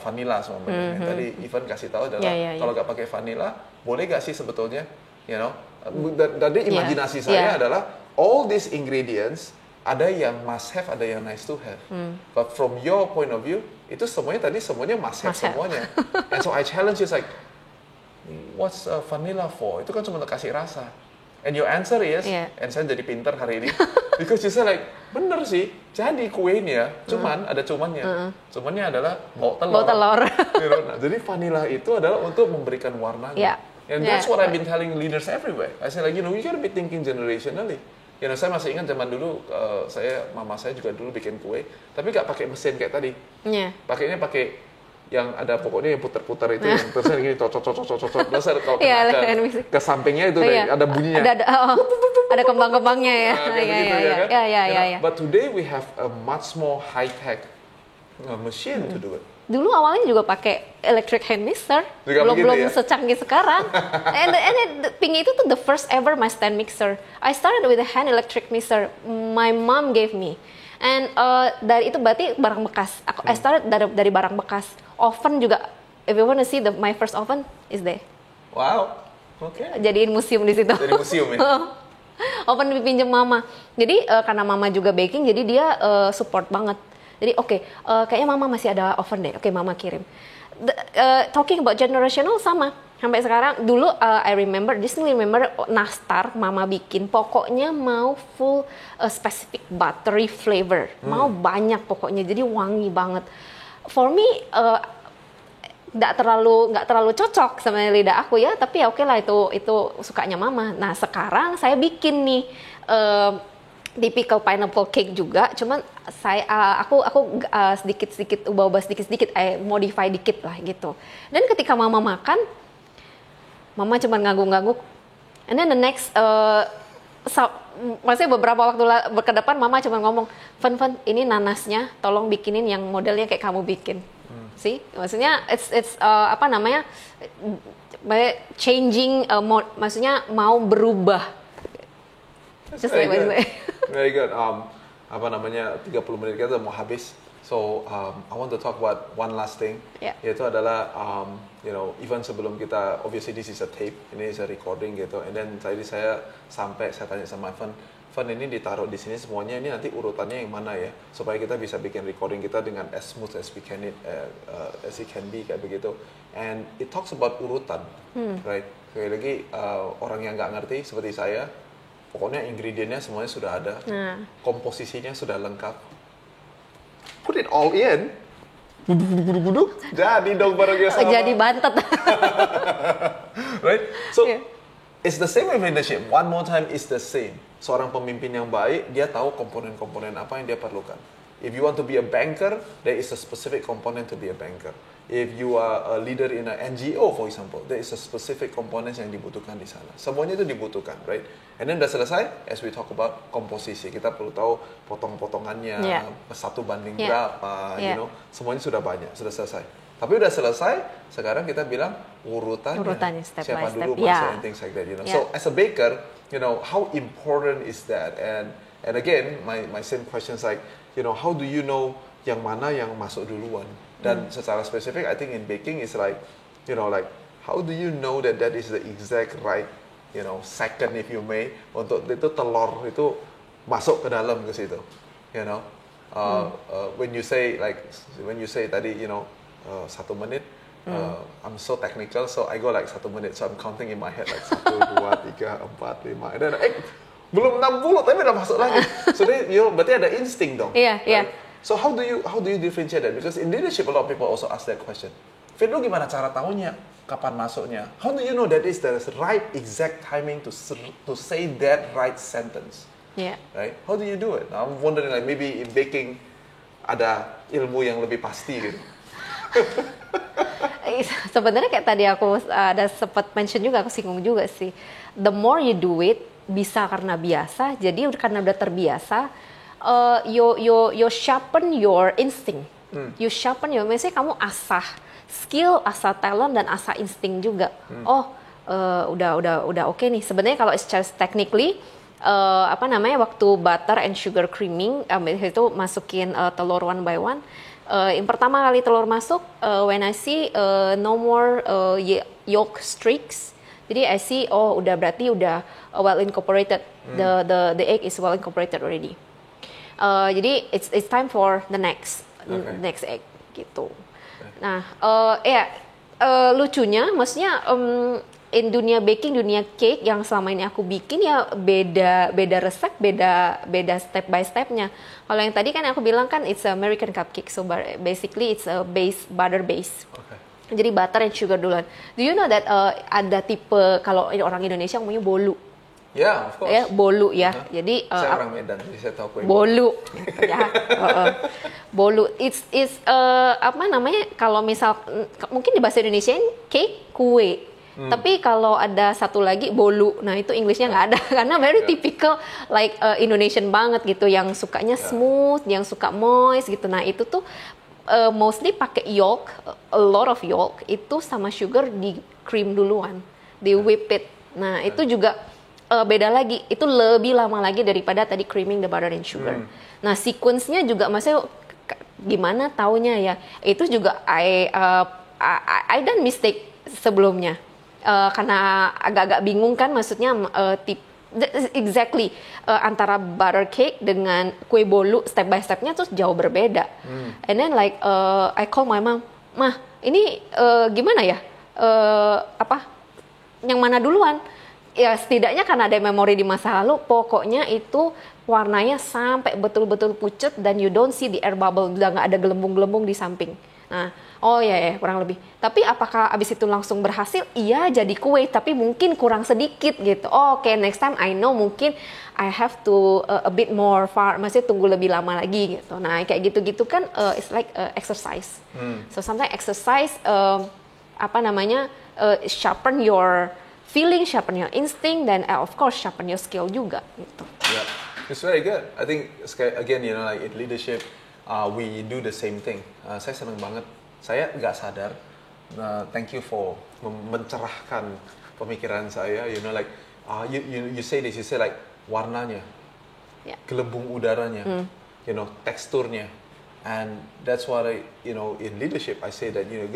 vanilla semuanya. Tadi Ivan kasih tahu adalah kalau nggak pakai vanilla, boleh nggak sih sebetulnya, you know? Dari imajinasi saya adalah all these ingredients ada yang must have, ada yang nice to have. But from your point of view, itu semuanya must have semuanya. And so I challenge you like, what's vanilla for? Itu kan cuma untuk kasih rasa. And your answer is, and saya jadi pintar hari ini, because you say like, bener sih, jadi kuenya, cuman ada cumannya. Cumannya adalah bau telur. Nah, jadi vanilla itu adalah untuk memberikan warnanya. And that's what I've been telling leaders everywhere. I say like, you know, you gotta be thinking generationally. You know, saya masih ingat zaman dulu, mama saya juga dulu bikin kue, tapi nggak pakai mesin kayak tadi. Pakainya pakai yang ada pokoknya yang putar-putar itu, yang terus gini, cocok. Terus kalau ke sampingnya itu ada bunyinya. Ada kembang-kembangnya ya. But today we have a much more high-tech machine to do it. Dulu awalnya juga pakai electric hand mixer, belum secanggih sekarang. and Pink itu tuh the first ever my stand mixer. I started with a hand electric mixer my mom gave me, and dari itu berarti barang bekas. I started dari barang bekas. Oven juga, if you want to see my first oven is there. Wow, oke. Jadiin museum di situ. Jadi museum ya. Oven dipinjam mama. Jadi karena mama juga baking, jadi dia support banget. Jadi kayaknya mama masih ada oven deh. Oke, mama kirim. Talking about generational sama. Sampai sekarang, dulu I distinctly remember nastar mama bikin. Pokoknya mau full specific buttery flavor. Mau banyak pokoknya, jadi wangi banget. For me, nggak terlalu cocok sama lidah aku ya. Tapi ya oke lah, itu sukanya mama. Nah sekarang saya bikin nih typical pineapple cake juga, cuman aku sedikit ubah sedikit, modify dikit lah gitu. Dan ketika mama makan, mama cuma ngangguk-ngangguk. And then the next, maksudnya beberapa waktu ke depan, mama cuma ngomong, Fen, ini nanasnya, tolong bikinin yang modelnya kayak kamu bikin. See, maksudnya it's apa namanya, changing, maksudnya mau berubah. Just like very good. Apa namanya, 30 menit kita mau habis. So I want to talk about one last thing. Yaitu adalah you know, even sebelum kita, obviously this is a tape, ini is a recording gitu. And then tadi saya tanya sama Fen, ini ditaruh di sini semuanya, ini nanti urutannya yang mana ya, supaya kita bisa bikin recording kita dengan as smooth as we can as it can be kayak begitu. And it talks about urutan, right? Sekali lagi orang yang nggak ngerti seperti saya, pokoknya ingredientnya semuanya sudah ada, komposisinya sudah lengkap. Put it all in, jadi dong barangnya sama. Jadi bantet. Right? So, Yeah. it's the same with leadership. One more time, it's the same. Seorang pemimpin yang baik, dia tahu komponen-komponen apa yang dia perlukan. If you want to be a banker, there is a specific component to be a banker. If you are a leader in an NGO, for example, there is a specific components yang dibutuhkan di sana. Semuanya itu dibutuhkan, right? And then udah selesai, as we talk about komposisi, kita perlu tahu potong-potongannya, Yeah. 1:berapa, Yeah. you know, semuanya sudah banyak, sudah selesai. Tapi udah selesai, sekarang kita bilang urutannya step siapa by dulu step. masuk Yeah. and things like that, you know. Yeah. So as a baker, you know, how important is that? And again, my same questions like, you know, how do you know yang mana yang masuk duluan? Dan secara spesifik, I think in baking is like, you know, like how do you know that that is the exact right, you know, second if you may, untuk itu telur itu masuk ke dalam ke situ, you know. When you say tadi, you know, 1 menit, I'm so technical, so I go like 1 menit, so I'm counting in my head like 1, 2, 3, 4, 5, and then belum 60 tapi udah masuk lagi. So berarti ada insting dong. Iya, iya. So how do you differentiate that? Because in leadership a lot of people also ask that question. Fit, lu gimana cara tahunya kapan masuknya? How do you know that is the right exact timing to say that right sentence? Yeah. Right? How do you do it? I'm wondering like maybe in baking ada ilmu yang lebih pasti gitu. Sebenarnya kayak tadi aku ada sempat mention juga, aku singgung juga sih. The more you do it, bisa karena biasa. Jadi karena udah terbiasa, you sharpen your instinct. You sharpen misalnya kamu asah skill, asah talent, dan asah insting juga. Udah oke nih. Sebenarnya kalau secara technically, waktu butter and sugar creaming, itu masukin telur one by one. Yang pertama kali telur masuk, when I see no more yolk streaks, jadi I see berarti udah well incorporated, the egg is well incorporated already. Jadi it's time for the next egg gitu. Nah, lucunya, maksudnya in dunia baking, dunia cake yang selama ini aku bikin ya beda resep, beda step by stepnya. Kalau yang tadi kan aku bilang kan it's American cupcake, so basically it's a butter base. Okay. Jadi butter and sugar duluan. Do you know that ada tipe kalau orang Indonesia ngomongnya bolu? Yeah, of course. Ya, bolu ya. Jadi saya orang Medan, jadi saya tahu kue bolu. Ya. Bolu. It's kalau misal mungkin di bahasa Indonesia cake, kue. Tapi kalau ada satu lagi bolu, nah itu Englishnya nggak ada karena very typical like Indonesian banget gitu, yang sukanya smooth, yang suka moist gitu. Nah itu tuh mostly pakai yolk, a lot of yolk itu sama sugar di cream duluan, di whip it. Nah itu juga beda lagi, itu lebih lama lagi daripada tadi creaming the butter and sugar. Nah sequence-nya juga maksudnya gimana taunya ya? Itu juga I done mistake sebelumnya. Karena agak-agak bingung kan, maksudnya exactly antara butter cake dengan kue bolu step by stepnya tuh jauh berbeda. And then like I call my mom, "Mah, ini gimana ya? Yang mana duluan?" Ya setidaknya karena ada memori di masa lalu, pokoknya itu warnanya sampai betul-betul pucat dan you don't see the air bubble, udah nggak ada gelembung-gelembung di samping. Nah, kurang lebih. Tapi apakah abis itu langsung berhasil? Iya, jadi kue, tapi mungkin kurang sedikit gitu. Oke, next time I know mungkin I have to a bit more far, maksudnya tunggu lebih lama lagi gitu. Nah, kayak gitu-gitu kan it's like exercise. So sometimes exercise sharpen your feeling, sharpen your instinct, dan of course sharpen your skill juga gitu. Yeah, it's very good. I think again, you know, like in leadership, we do the same thing. Saya senang banget. Saya nggak sadar. Thank you for mencerahkan pemikiran saya. You know, like you say this. You say like warnanya, gelembung udaranya, you know, teksturnya, and that's what in leadership I say that you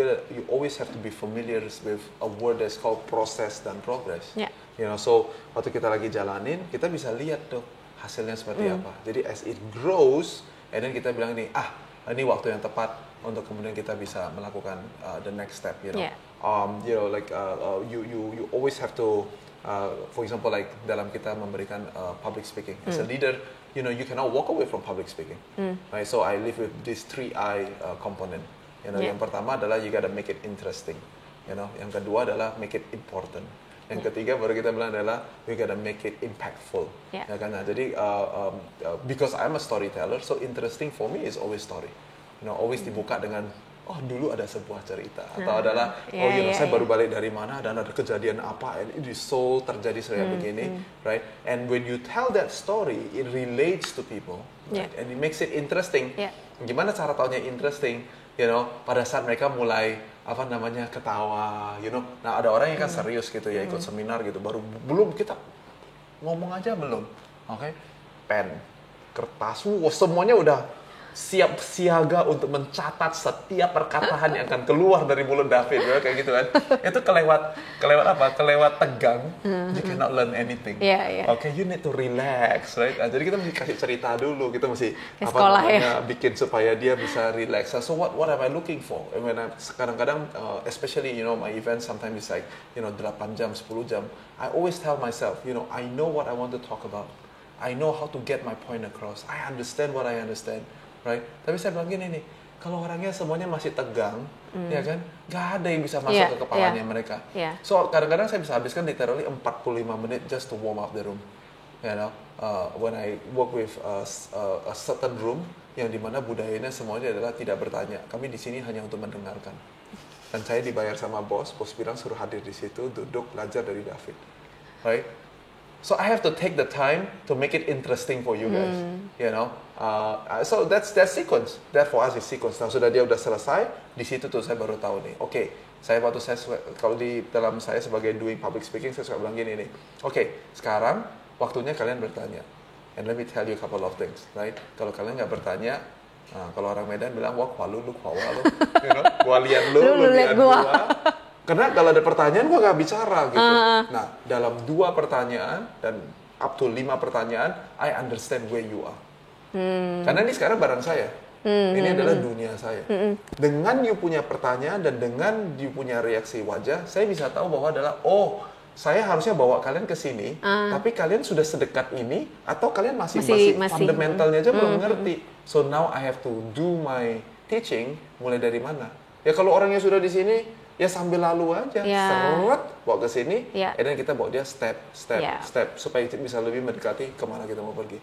always have to be familiar with a word that's called process dan progress. Yeah. You know, so waktu kita lagi jalanin, kita bisa lihat tuh hasilnya seperti apa. Jadi as it grows, and then kita bilang ini waktu yang tepat untuk kemudian kita bisa melakukan the next step. You know, you always have to, for example, like dalam kita memberikan public speaking as a leader, you know, you cannot walk away from public speaking. Right? So I live with this 3I component. Yeah. Yang pertama adalah you gotta make it interesting. Yang kedua adalah make it important. Yang ketiga baru kita bilang adalah we gotta make it impactful. Yeah. Ya kan? Nah, jadi because I'm a storyteller, so interesting for me is always story. Always dibuka dengan dulu ada sebuah cerita atau adalah saya baru balik dari mana dan ada kejadian apa and it is so terjadi saya begini, right? And when you tell that story, it relates to people, right? And it makes it interesting. Gimana cara taunya interesting? Pada saat mereka mulai ketawa, Nah, ada orang yang kan serius gitu ya, ikut seminar gitu, belum kita ngomong aja belum, oke? Pen, kertas, semuanya udah siap siaga untuk mencatat setiap perkataan yang akan keluar dari mulut David, kayak gitu kan? Itu kelewat apa? Kelewat tegang, you cannot learn anything. Okay, you need to relax, right? Nah, jadi kita mesti kasih cerita dulu, kita mesti bikin supaya dia bisa relax. So what am I looking for? And when kadang-kadang, especially my events sometimes it's like 8 jam, 10 jam. I always tell myself, I know what I want to talk about. I know how to get my point across. I understand what I understand. Right? Tapi saya bilang gini nih, kalau orangnya semuanya masih tegang, ya kan, nggak ada yang bisa masuk ke kepalanya mereka. So kadang-kadang saya bisa habiskan literally 45 menit just to warm up the room. When I work with a certain room, yang dimana budayanya semuanya adalah tidak bertanya. Kami di sini hanya untuk mendengarkan. Dan saya dibayar sama bos bilang suruh hadir di situ, duduk belajar dari David, right? So I have to take the time to make it interesting for you guys, So that's sequence. That for us is sequence. Nah, sudah dia udah selesai, di situ tuh saya baru tahu nih. Oke, kalau di dalam saya sebagai doing public speaking, saya suka bilang gini nih. Oke, sekarang waktunya kalian bertanya. And let me tell you a couple of things, right? Kalau kalian nggak bertanya, kalau orang Medan bilang, wah lu, gua lihat lu lihat gua. Karena kalau ada pertanyaan, gue nggak bicara gitu. Nah, dalam 2 pertanyaan dan up to 5 pertanyaan, I understand where you are. Karena ini sekarang barang saya. Ini adalah dunia saya. Dengan you punya pertanyaan dan dengan you punya reaksi wajah, saya bisa tahu bahwa adalah, saya harusnya bawa kalian ke sini, tapi kalian sudah sedekat ini, atau kalian masih fundamentalnya aja belum ngerti. So now I have to do my teaching mulai dari mana? Ya kalau orangnya sudah di sini, ya sambil lalu aja, seret bawa ke sini, dan kita bawa dia step supaya bisa lebih mendekati kemana kita mau pergi.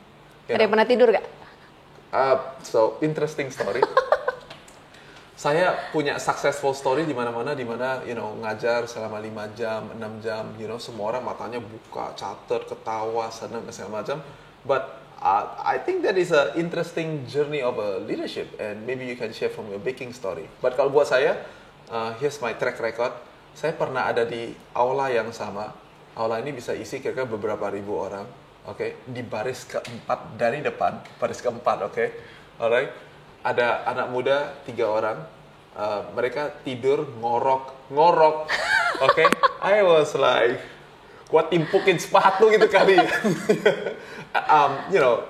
Ada yang pernah tidur gak? So interesting story. Saya punya successful story di mana-mana, ngajar selama 5 jam, 6 jam, semua orang matanya buka, catat, ketawa, senang segala macam. But I think that is a interesting journey of a leadership, and maybe you can share from your baking story. But kalau buat saya, here's my track record. Saya pernah ada di aula yang sama. Aula ini bisa isi kira-kira beberapa ribu orang. Di baris keempat dari depan, baris keempat, alright. Ada anak muda 3 orang. Mereka tidur ngorok, I was like, gua timpukin sepatu gitu kali.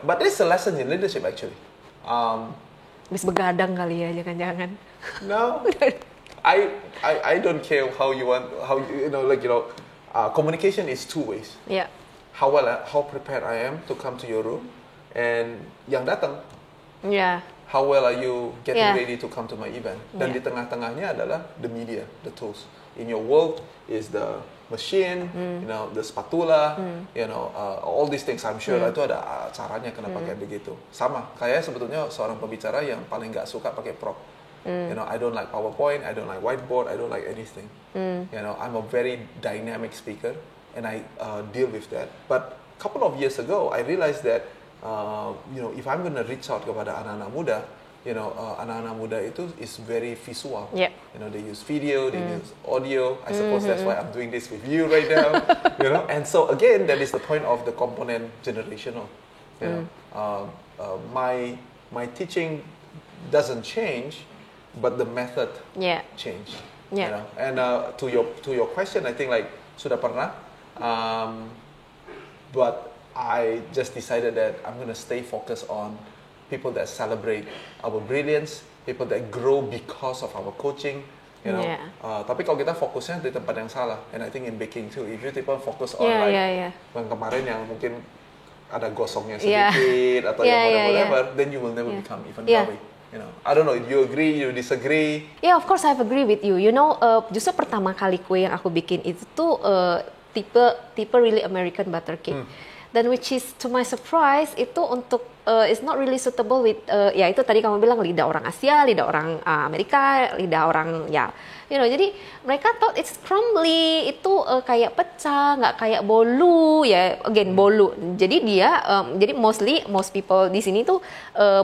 But there's a lesson in leadership actually. Habis begadang kali ya, jangan-jangan. No. I don't care how you want, communication is 2 ways. How prepared I am to come to your room, and yang datang. How well are you getting ready to come to my event? Dan di tengah-tengahnya adalah the media, the tools. In your world is the machine, the spatula, all these things. I'm sure itu ada caranya kenapa kayak begitu. Sama, kayak sebetulnya seorang pembicara yang paling nggak suka pakai prop. I don't like PowerPoint, I don't like whiteboard, I don't like anything. I'm a very dynamic speaker, and I deal with that. But a couple of years ago, I realized that, if I'm going to reach out kepada anak-anak muda, anak-anak muda itu is very visual. They use video, they use audio. I suppose that's why I'm doing this with you right now. And so again, that is the point of the component generational. My teaching doesn't change, but the method change. And to your question, I think like sudah pernah, but I just decided that I'm gonna stay focused on people that celebrate our brilliance, people that grow because of our coaching. Tapi kalau kita fokusnya di tempat yang salah, and I think in baking too, if you people focus on yang kemarin yang mungkin ada gosongnya sedikit atau yang whatever, then you will never become even better. You know, I don't know. You agree? You disagree? Yeah, of course I agree with you. You know, justru pertama kali kue yang aku bikin itu tuh tipe really American butter cake. Dan which is to my surprise itu untuk it's not really suitable with ya itu tadi kamu bilang lidah orang Asia, lidah orang Amerika, lidah orang ya, you know. Jadi mereka thought it's crumbly, itu kayak pecah, nggak kayak bolu ya, again bolu. Jadi dia jadi most people di sini tuh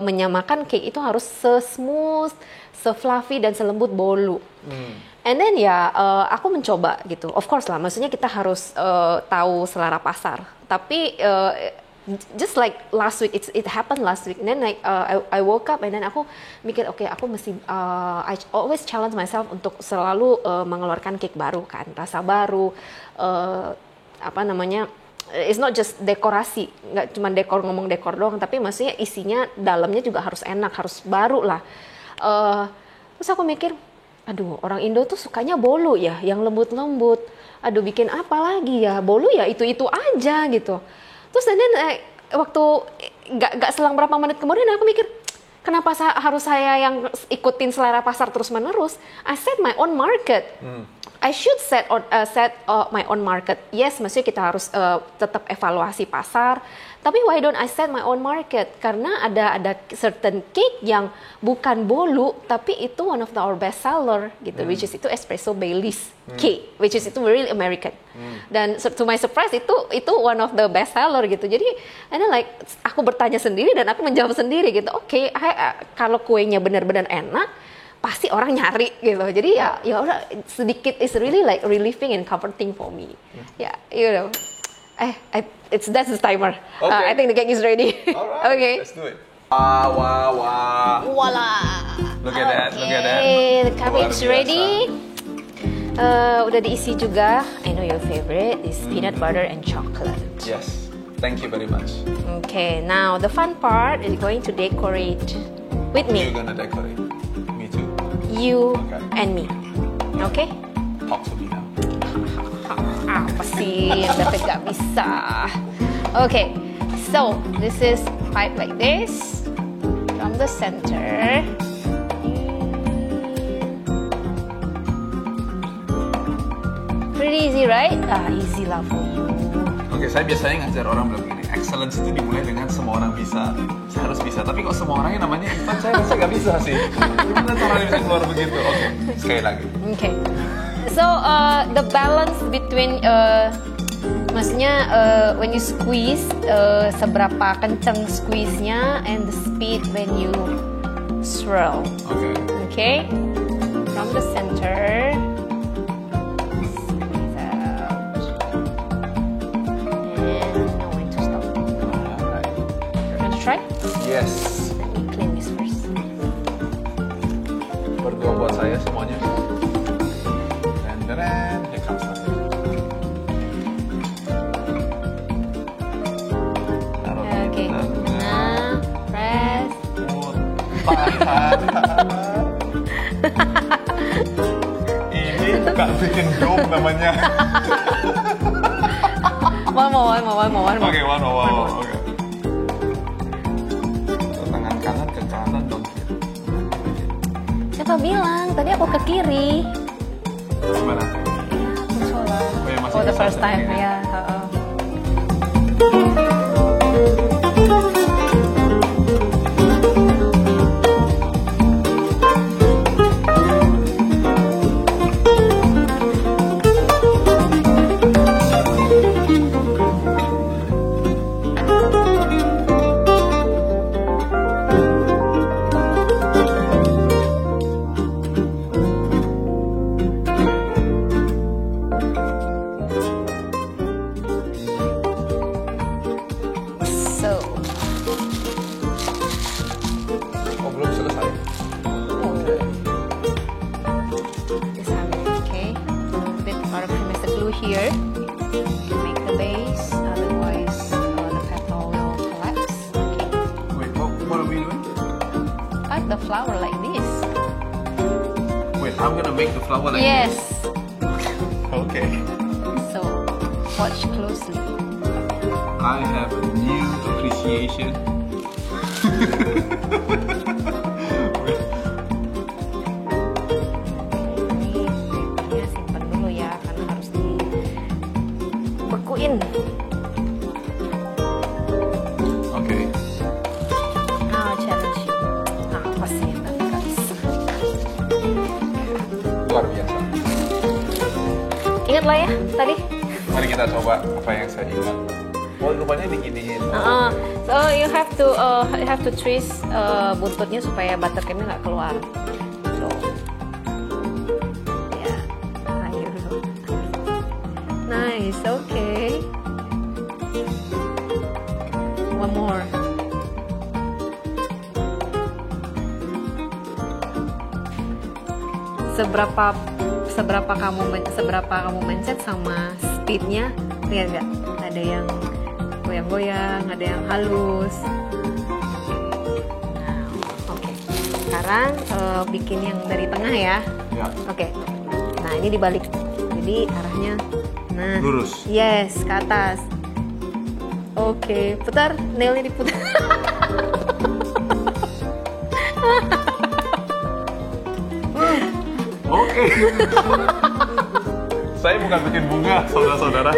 menyamakan cake itu harus se-smooth, se-fluffy dan selembut bolu. And then ya aku mencoba gitu. Of course lah, maksudnya kita harus tahu selera pasar. Tapi just like last week, it happened last week. And then like I woke up and then aku mikir, okay, aku mesti I always challenge myself untuk selalu mengeluarkan cake baru kan, rasa baru, apa namanya? It's not just dekorasi, nggak cuma ngomong dekor doang, tapi maksudnya isinya dalamnya juga harus enak, harus baru lah. Terus aku mikir, aduh, orang Indo tuh sukanya bolu ya, yang lembut-lembut. Aduh, bikin apa lagi ya? Bolu ya itu-itu aja gitu. Terus dan waktu nggak selang berapa menit kemudian aku mikir, kenapa harus saya yang ikutin selera pasar terus-menerus? I set my own market. I should set my own market. Yes, maksudnya kita harus tetap evaluasi pasar. Tapi why don't I set my own market? Karena ada certain cake yang bukan bolu, tapi itu one of our best seller gitu, which is itu espresso Baileys cake, which is itu really American. Dan to my surprise itu one of the best seller gitu. Jadi, and then like aku bertanya sendiri dan aku menjawab sendiri gitu. Oke, kalau kuenya benar-benar enak, pasti orang nyari gitu. Jadi ya udah sedikit is really like relieving and comforting for me. Yeah, you know. That's the timer. Okay. I think the cake is ready. Alright, Okay. let's do it. Wah. Voila. Look at that, look at that. The cake is ready. Udah diisi juga. I know your favorite is peanut butter and chocolate. Yes, thank you very much. Okay, now the fun part is going to decorate with You're me. gonna decorate. Me too. You Okay. and me. Okay? Talk to me now. Apa sih yang David gak bisa? Okay, so this is pipe like this from the center. Pretty easy, right? Easy lah for you. Oke, saya biasanya ngajar orang bilang gini, excellence itu dimulai dengan semua orang bisa. Saya harus bisa, tapi kok semua orangnya namanya Ivan, saya rasa gak bisa sih. Gimana caranya bisa keluar begitu? Oke, sekali lagi. Okay. So the balance between maksudnya when you squeeze seberapa kencang squeeze-nya and the speed when you swirl. Oke. Okay. From the center. Squeeze out. And know when to stop. Alright. You want to try? Yes. Let me clean this first. Berdua buat saya semuanya. Dan here comes nothing. Taruh di Okay. tengah. Nah, press. Tahan. Ini bukan bikin dome namanya. One more. Oke, one more. Oke. Tangan kanan ke kanan dong. Siapa bilang? Tadi aku ke kiri. Gimana? Aku salah. Oh, ya, masih For the bisa first time, sendiri. ya. So, Oh, belum selesai. this okay. A little bit of Mr. Glue here to make the base. Otherwise, the petal will collapse. Okay. Wait, what are we doing? Cut the flower like this. Wait, I'm gonna make the flower like Yes. this. Okay. So, watch closely. I have a new appreciation luar biasa. Ingat lah ya tadi. Mari kita coba apa yang saya ingat. Oh, rupanya diginiin. So you have to twist buntutnya supaya buttercreamnya nggak keluar. So, ya, ayo. Nice, okay. One more. Seberapa kamu mindset sama speednya, lihat nggak? Ada yang goyang-goyang, ada yang halus. Nah, oke. Sekarang bikin yang dari tengah ya. Ya. Oke. Nah, ini dibalik. Jadi arahnya, nah, lurus. Yes, ke atas. Oke, putar, nailnya diputar. Oke. Saya bukan bikin bunga, saudara-saudara.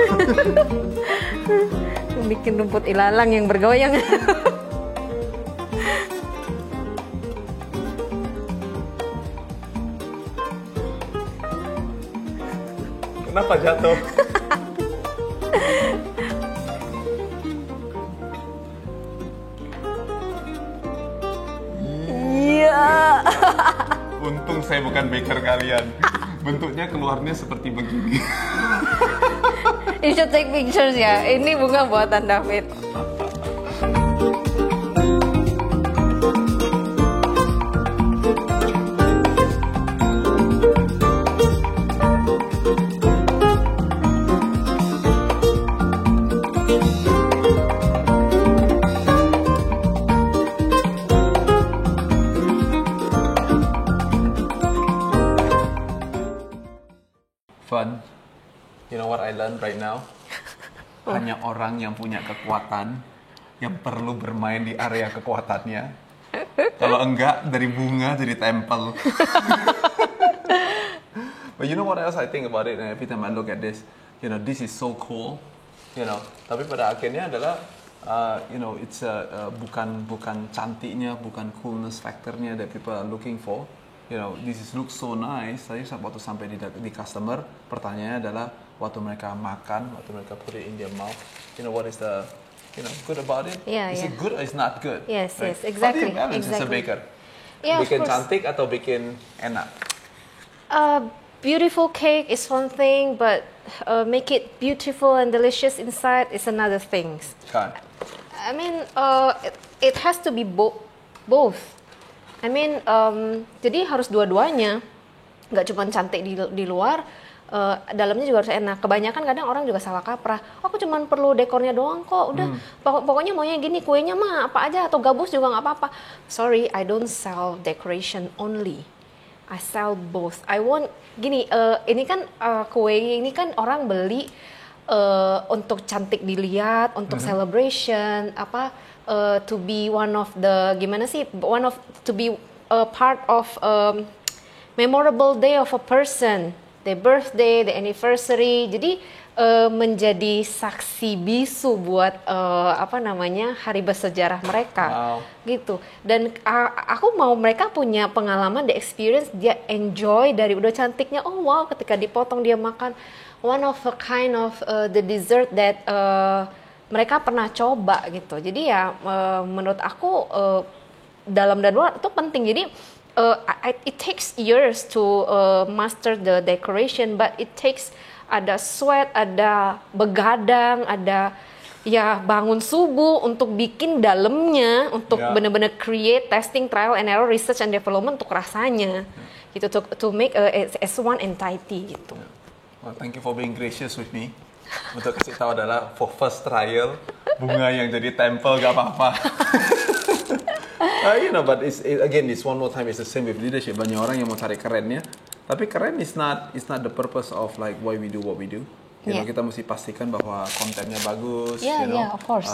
Bikin rumput ilalang yang bergoyang. Kenapa jatuh? Iya. Untung saya bukan baker kalian. Bentuknya keluarnya seperti begini. You should take pictures ya. Ini bunga buatan David. Fun. You know what I learned right now? Hanya orang yang punya kekuatan yang perlu bermain di area kekuatannya. Kalau enggak, dari bunga jadi tempel. But you know what else I think about it? And every time I look at this, you know, this is so cool. You know, tapi pada akhirnya adalah, you know, it's bukan cantiknya, bukan coolness factornya that people are looking for. You know, this is looks so nice. Tadi waktu sampai di customer, pertanyaannya adalah waktu mereka makan, waktu mereka put it in their mouth. You know, what is the, you know, good about it? Yeah, is yeah. it good or is not good? Yes, right? yes, exactly. How do you balance as a Exactly. baker? Yeah, of Bikin course. cantik atau bikin enak? Beautiful cake is one thing, but make it beautiful and delicious inside is another thing. Kan? I mean, it has to be both. I mean, jadi harus dua-duanya. Nggak cuma cantik di luar, dalamnya juga harus enak. Kebanyakan kadang orang juga salah kaprah. Oh, aku cuma perlu dekornya doang kok. Udah, pokoknya maunya gini, kuenya mah apa aja atau gabus juga nggak apa-apa. Sorry, I don't sell decoration only. I sell both. I want gini. Ini kan kue ini kan orang beli untuk cantik dilihat, untuk celebration, to be one of the to be a part of memorable day of a person, their birthday, the anniversary. Jadi menjadi saksi bisu buat hari bersejarah mereka. Wow. Gitu. Dan aku mau mereka punya pengalaman, the experience, dia enjoy dari udah cantiknya. Oh wow, ketika dipotong dia makan one of a kind of the dessert that mereka pernah coba gitu. Jadi ya menurut aku dalam dan luar itu penting. Jadi it takes years to master the decoration, but it takes ada sweat, ada begadang, ada ya bangun subuh untuk bikin dalamnya, untuk benar-benar create, testing, trial and error, research and development untuk rasanya, gitu, to make as one entity gitu. Well, thank you for being gracious with me. Untuk kasih tahu adalah for first trial bunga yang jadi tempel gak apa-apa. You know, but it's one more time it's the same with leadership. Banyak orang yang mau cari kerennya, tapi keren is not the purpose of like why we do what we do. You know, kita mesti pastikan bahwa kontennya bagus, you know, of course.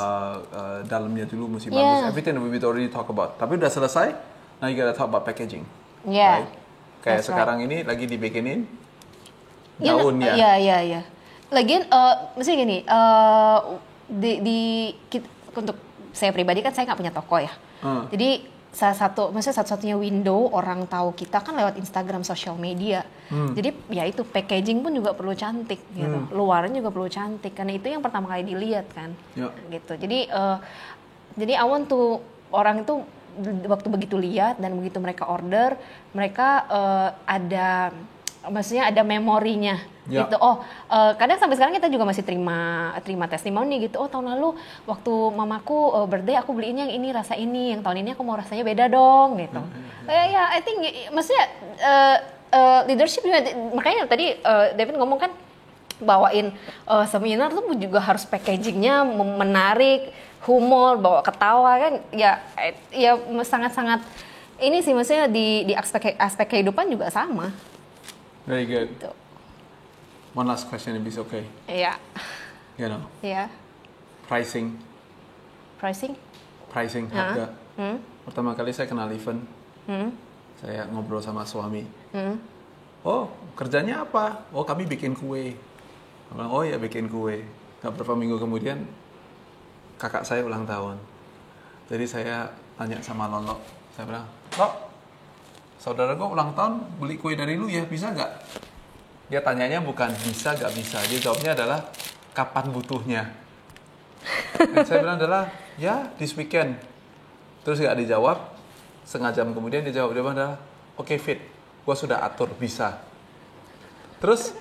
Dalamnya dulu mesti bagus. Everything that we already talk about. Tapi udah selesai, now you gotta talk about packaging. Yeah. Right? Kayak sekarang ini lagi dibikinin daunnya. Iya. Lagian, maksudnya gini, untuk saya pribadi kan saya nggak punya toko ya. Jadi maksudnya satu-satunya window orang tahu kita kan lewat Instagram, sosial media. Jadi ya itu packaging pun juga perlu cantik gitu. Luarnya juga perlu cantik karena itu yang pertama kali dilihat kan. Gitu. Jadi I want to orang itu waktu begitu lihat dan begitu mereka order, mereka maksudnya ada memorinya gitu. Kadang sampai sekarang kita juga masih terima testimoni gitu. Tahun lalu waktu mamaku birthday aku beliin yang ini rasa ini, yang tahun ini aku mau rasanya beda dong gitu. I think maksudnya leadership juga, makanya tadi David ngomong kan bawain seminar tuh juga harus packagingnya menarik, humor, bawa ketawa kan ya sangat-sangat ini sih, maksudnya di aspek kehidupan juga sama. Very good. One last question if it's okay. Yeah. You know. Yeah. Pricing, harga. Pertama kali saya kenal event, saya ngobrol sama suami. Oh, kerjanya apa? Oh, kami bikin kue. Bilang, oh ya bikin kue. Gak berapa minggu kemudian kakak saya ulang tahun. Jadi saya tanya sama Lolo, saya bilang, Lolo, saudara gue ulang tahun, beli kue dari lu ya, bisa nggak? Dia tanyanya bukan bisa nggak bisa, dia jawabnya adalah kapan butuhnya. Dan saya bilang adalah ya this weekend. Terus nggak dijawab, setengah jam kemudian dia jawab adalah oke, fit, gue sudah atur, bisa. Terus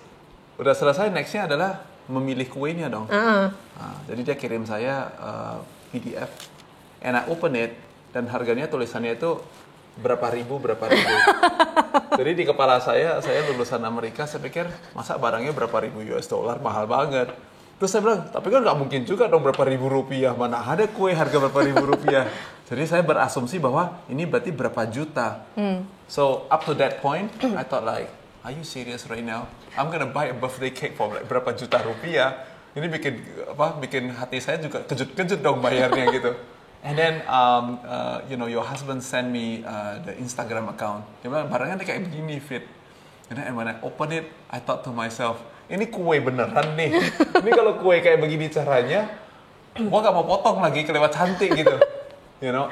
udah selesai, nextnya adalah memilih kuenya dong. Jadi dia kirim saya PDF, and I open it, dan harganya tulisannya itu berapa ribu. Jadi di kepala saya lulusan Amerika, saya pikir masa barangnya berapa ribu US dollar, mahal banget. Terus saya bilang, tapi kan nggak mungkin juga dong berapa ribu rupiah, mana ada kue harga berapa ribu rupiah. Jadi saya berasumsi bahwa ini berarti berapa juta. So up to that point, I thought like, are you serious right now? I'm gonna buy a birthday cake for like berapa juta rupiah. Ini bikin hati saya juga kejut-kejut dong bayarnya gitu. And then, your husband sent me the Instagram account. Dia bilang, barangnya kayak begini, fit. And when I open it, I thought to myself, ini kue beneran nih. Ini kalau kue kayak begini caranya, gua gak mau potong lagi, kelewat cantik gitu. You know,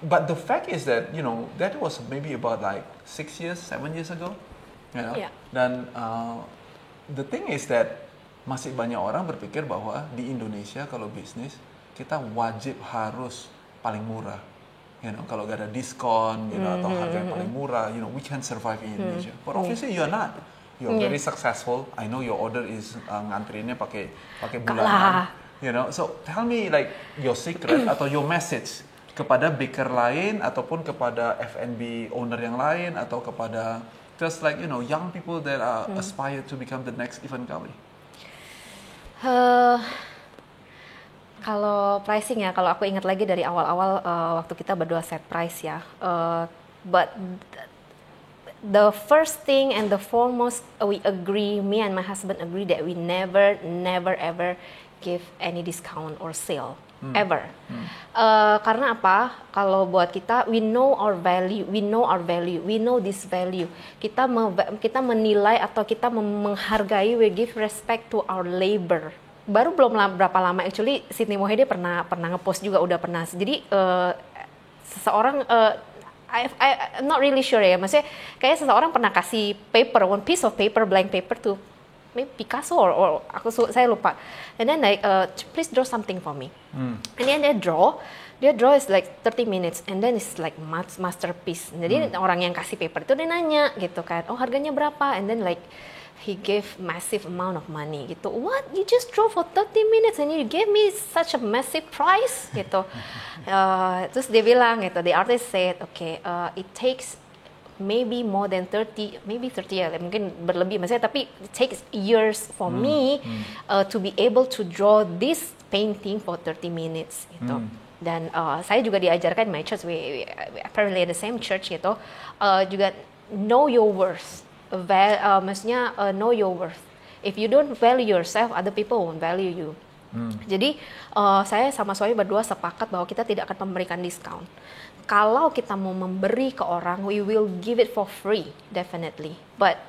but the fact is that, that was maybe about like 7 years ago. You know? Yeah. Dan the thing is that masih banyak orang berpikir bahwa di Indonesia kalau bisnis, kita wajib harus paling murah, kalau gak ada diskon, atau harga yang paling murah, we can survive in Indonesia. But obviously you're not. You're very successful. I know your order is ngantrinnya pakai bulanan. So tell me like your secret atau your message kepada baker lain ataupun kepada F&B owner yang lain atau kepada just like young people that are aspire to become the next event kali. Kalau pricing ya, kalau aku ingat lagi dari awal-awal waktu kita berdua set price ya. But the first thing and the foremost we agree, me and my husband agree that we never ever give any discount or sale. Ever. Karena apa? Kalau buat kita, we know this value. Kita menilai atau kita menghargai, we give respect to our labor. Baru belum berapa lama actually Sydney Mohede pernah ngepost juga, udah pernah. Jadi seseorang I'm not really sure ya, maksudnya kayak seseorang pernah kasih paper, one piece of paper, blank paper to maybe Picasso or saya lupa. And then like please draw something for me. And then dia draw is like 30 minutes and then it's like masterpiece. Jadi orang yang kasih paper itu dia nanya gitu kan, oh harganya berapa? And then like he gave massive amount of money gitu. What? You just draw for 30 minutes and you gave me such a massive price gitu. Terus dia bilang gitu, the artist said, okay, it takes maybe more than 30 ya, mungkin berlebih maksudnya, tapi it takes years for me to be able to draw this painting for 30 minutes gitu. Dan saya juga diajarkan in my church, we apparently at the same church gitu, juga know your worth. Maksudnya know your worth. If you don't value yourself, other people won't value you. Jadi saya sama suami berdua sepakat bahwa kita tidak akan memberikan diskon. Kalau kita mau memberi ke orang, we will give it for free, definitely. But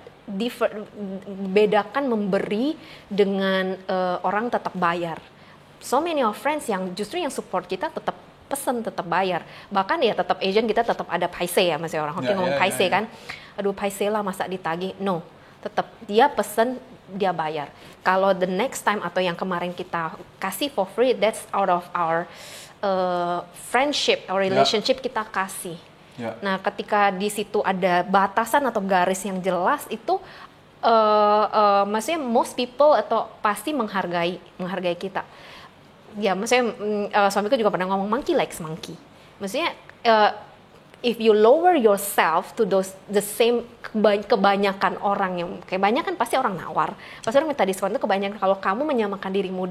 bedakan memberi dengan orang tetap bayar. So many of friends yang justru yang support kita tetap pesen, tetap bayar. Bahkan ya tetap agent kita tetap ada paise ya, masih orang Hokkien ngomong paise kan. Aduh paise lah masa ditagih. No, tetap dia pesen dia bayar. Kalau the next time atau yang kemarin kita kasih for free, that's out of our friendship or relationship kita kasih. Nah, ketika di situ ada batasan atau garis yang jelas itu maksudnya most people atau pasti menghargai kita. Ya, maksudnya suamiku juga pernah ngomong monkey likes monkey. Maksudnya if you lower yourself to the same, kebanyakan orang yang kebanyakan pasti orang nawar, pasti orang minta diskon itu kebanyakan. Kalau kamu menyamakan dirimu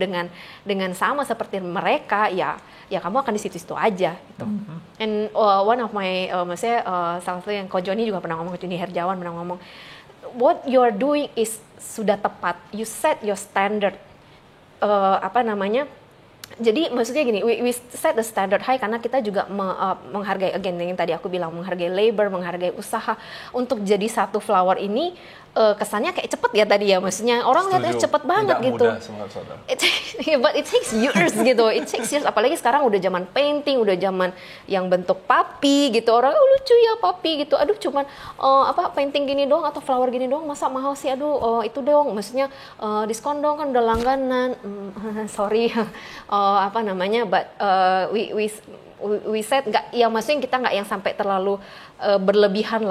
dengan sama seperti mereka, ya kamu akan di situ-situ aja gitu. And one of my maksudnya salah satu yang Ko Joni juga pernah ngomong, Joni Herjawan pernah ngomong, what you're doing is sudah tepat, you set your standard. Jadi maksudnya gini, we set the standard high karena kita juga menghargai, again yang tadi aku bilang, menghargai labor, menghargai usaha untuk jadi satu flower ini. Kesannya kayak cepet ya tadi ya, maksudnya orang lihatnya cepet banget tidak gitu. Mudah semua saudara. But it takes years gitu, it takes years. Apalagi sekarang udah zaman painting, udah zaman yang bentuk papi gitu. Orang lucu ya papi gitu. Aduh cuman painting gini doang atau flower gini doang, masa mahal sih? Aduh itu dong, maksudnya diskon dong kan udah langganan. Sorry, but we said nggak, ya maksudnya kita nggak yang sampai terlalu berlebihan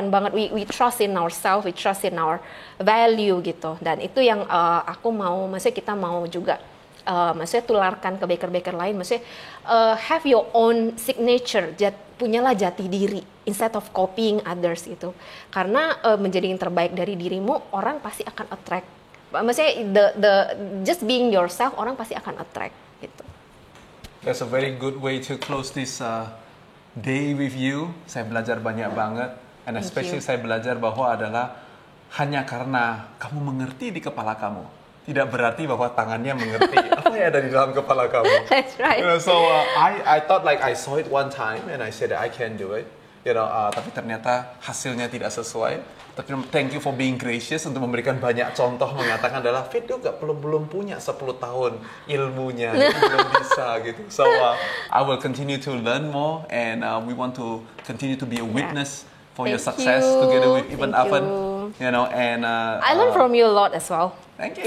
banget. We trust in ourselves, we trust in our value gitu. Dan itu yang aku mau, maksudnya kita mau juga maksudnya tularkan ke baker-baker lain. Maksudnya have your own signature, punyalah jati diri instead of copying others gitu. Karena menjadi yang terbaik dari dirimu, orang pasti akan attract. Maksudnya the just being yourself, orang pasti akan attract gitu. That's a very good way to close this day with you. Saya belajar banyak banget, and especially saya belajar bahwa adalah hanya karena kamu mengerti di kepala kamu, tidak berarti bahwa tangannya mengerti apa yang ada di dalam kepala kamu. That's right. So I thought like I saw it one time and I said that I can do it. Tapi ternyata hasilnya tidak sesuai. Tapi thank you for being gracious untuk memberikan banyak contoh, mengatakan adalah Fit juga belum punya 10 tahun ilmunya, belum bisa gitu. So I will continue to learn more, and we want to continue to be a witness for your success together with Even Aven. And I learn from you a lot as well. Thank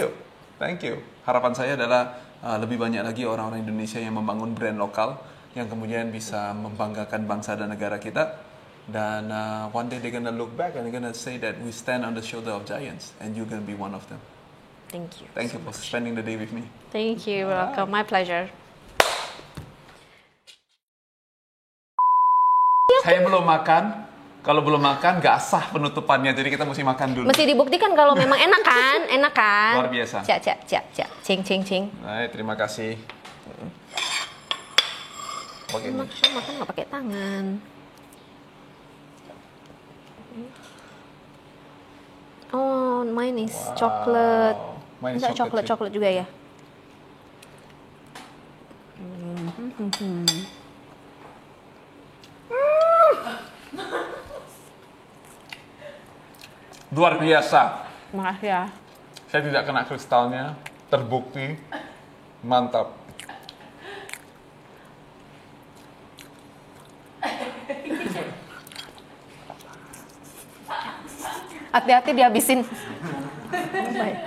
you. Harapan saya adalah lebih banyak lagi orang-orang Indonesia yang membangun brand lokal yang kemudian bisa membanggakan bangsa dan negara kita. Dan one day they're gonna look back and they're gonna say that we stand on the shoulder of giants, and you're gonna be one of them. Thank you. Thank you for spending the day with me. Thank you. Welcome. My pleasure. Saya belum makan. Kalau belum makan, nggak sah penutupannya. Jadi kita mesti makan dulu. Mesti dibuktikan kalau memang enak kan? Enak kan? Luar biasa. Cak. Cing. Baik, terima kasih. Oke. Makan nggak pakai tangan. Oh, mine is chocolate. Mine is coklat juga ya? Luar biasa. Makasih ya. Saya tidak kena kristalnya, terbukti. Mantap. Hati-hati dihabisin. Baik.